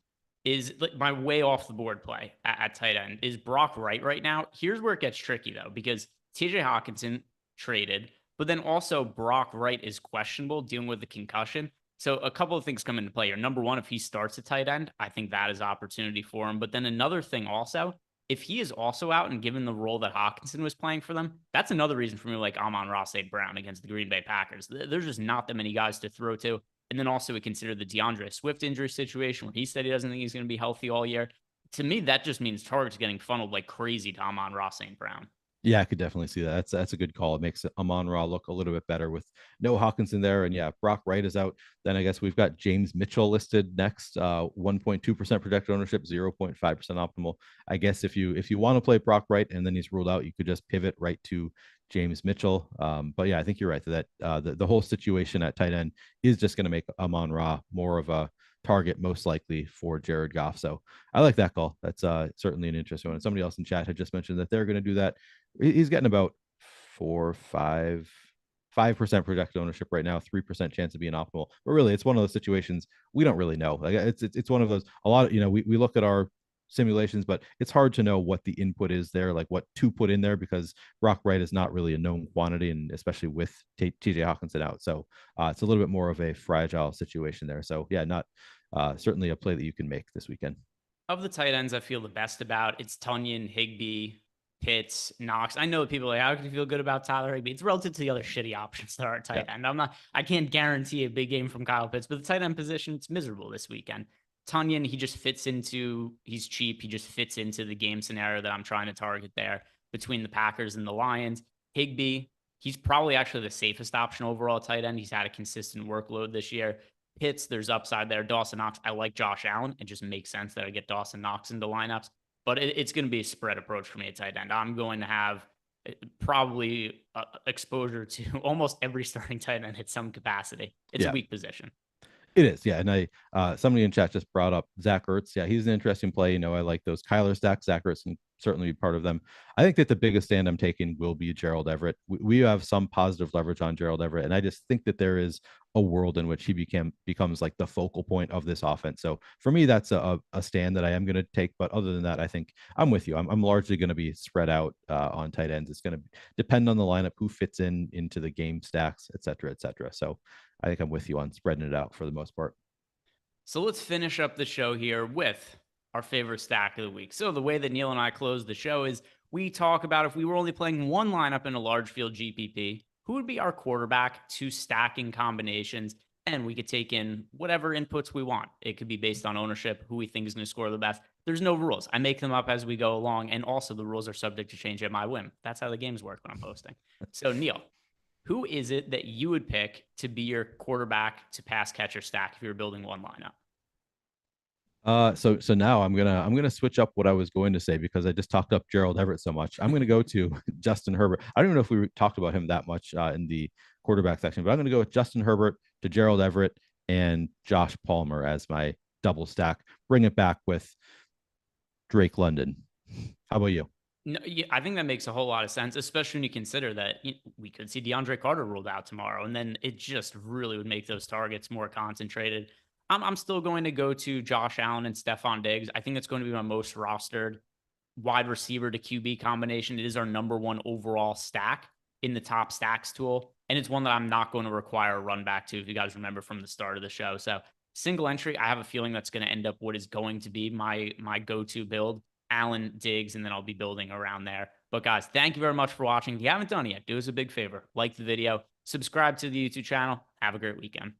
Speaker 3: is like my way off the board play at tight end is Brock Wright right now. Here's where it gets tricky though, because TJ Hawkinson traded, but then also Brock Wright is questionable dealing with the concussion. So a couple of things come into play here. Number one, if he starts at tight end, I think that is opportunity for him. But then another thing also, if he is also out and given the role that Hawkinson was playing for them, that's another reason for me like Amon-Ra St. Brown against the Green Bay Packers. There's just not that many guys to throw to. And then also we consider the DeAndre Swift injury situation where he said he doesn't think he's going to be healthy all year. To me, that just means targets getting funneled like crazy to Amon-Ra St. Brown.
Speaker 2: Yeah, I could definitely see that. That's a good call. It makes Amon-Ra look a little bit better with no Hawkinson there. And yeah, Brock Wright is out. Then I guess we've got James Mitchell listed next. 1.2% projected ownership, 0.5% optimal. I guess if you want to play Brock Wright and then he's ruled out, you could just pivot right to James Mitchell. But yeah, I think you're right that the whole situation at tight end is just going to make Amon-Ra more of a target, most likely for Jared Goff. So I like that call. That's certainly an interesting one. And somebody else in chat had just mentioned that they're going to do that. He's getting about 5% projected ownership right now, 3% chance of being optimal. But really, it's one of those situations we don't really know. Like it's one of those, a lot of, we look at our simulations, but it's hard to know what the input is there, like what to put in there, because Brock Wright is not really a known quantity, and especially with TJ Hawkinson out. So it's a little bit more of a fragile situation there. So yeah, not certainly a play that you can make this weekend.
Speaker 3: Of the tight ends I feel the best about, it's Tonyan, Higbee, Pitts, Knox. I know people are like, how can you feel good about Tyler Higbee? It's relative to the other shitty options that are at tight end. I can't guarantee a big game from Kyle Pitts, but the tight end position, it's miserable this weekend. Tonyan, he's cheap. He just fits into the game scenario that I'm trying to target there between the Packers and the Lions. Higbee, he's probably actually the safest option overall tight end. He's had a consistent workload this year. Pitts, there's upside there. Dawson Knox, I like Josh Allen. It just makes sense that I get Dawson Knox into lineups. But it's going to be a spread approach for me at tight end. I'm going to have probably exposure to almost every starting tight end at some capacity. It's a weak position.
Speaker 2: It is, yeah. And somebody in chat just brought up Zach Ertz. Yeah, he's an interesting play. I like those Kyler stacks. Zach Ertz can certainly be part of them. I think that the biggest stand I'm taking will be Gerald Everett. We have some positive leverage on Gerald Everett, and I just think that there is a world in which he becomes like the focal point of this offense. So for me, that's a stand that I am going to take. But other than that, I think I'm with you. I'm largely going to be spread out on tight ends. It's going to depend on the lineup, who fits into the game stacks, et cetera, et cetera. So I think I'm with you on spreading it out for the most part.
Speaker 3: So let's finish up the show here with our favorite stack of the week. So the way that Neil and I close the show is we talk about if we were only playing one lineup in a large field GPP, who would be our quarterback, two stacking combinations, and we could take in whatever inputs we want. It could be based on ownership, who we think is going to score the best. There's no rules. I make them up as we go along, and also the rules are subject to change at my whim. That's how the games work when I'm posting. So Neil, who is it that you would pick to be your quarterback to pass catcher stack if you were building one lineup?
Speaker 2: So now I'm gonna switch up what I was going to say because I just talked up Gerald Everett so much. I'm gonna go to Justin Herbert. I don't even know if we talked about him that much in the quarterback section, but I'm gonna go with Justin Herbert to Gerald Everett and Josh Palmer as my double stack. Bring it back with Drake London. How about you?
Speaker 3: No, yeah, I think that makes a whole lot of sense, especially when you consider that we could see DeAndre Carter ruled out tomorrow, and then it just really would make those targets more concentrated. I'm still going to go to Josh Allen and Stephon Diggs. I think that's going to be my most rostered wide receiver to QB combination. It is our number one overall stack in the top stacks tool. And it's one that I'm not going to require a run back to, if you guys remember from the start of the show. So single entry, I have a feeling that's going to end up what is going to be my go-to build, Allen, Diggs, and then I'll be building around there. But guys, thank you very much for watching. If you haven't done it yet, do us a big favor. Like the video, subscribe to the YouTube channel. Have a great weekend.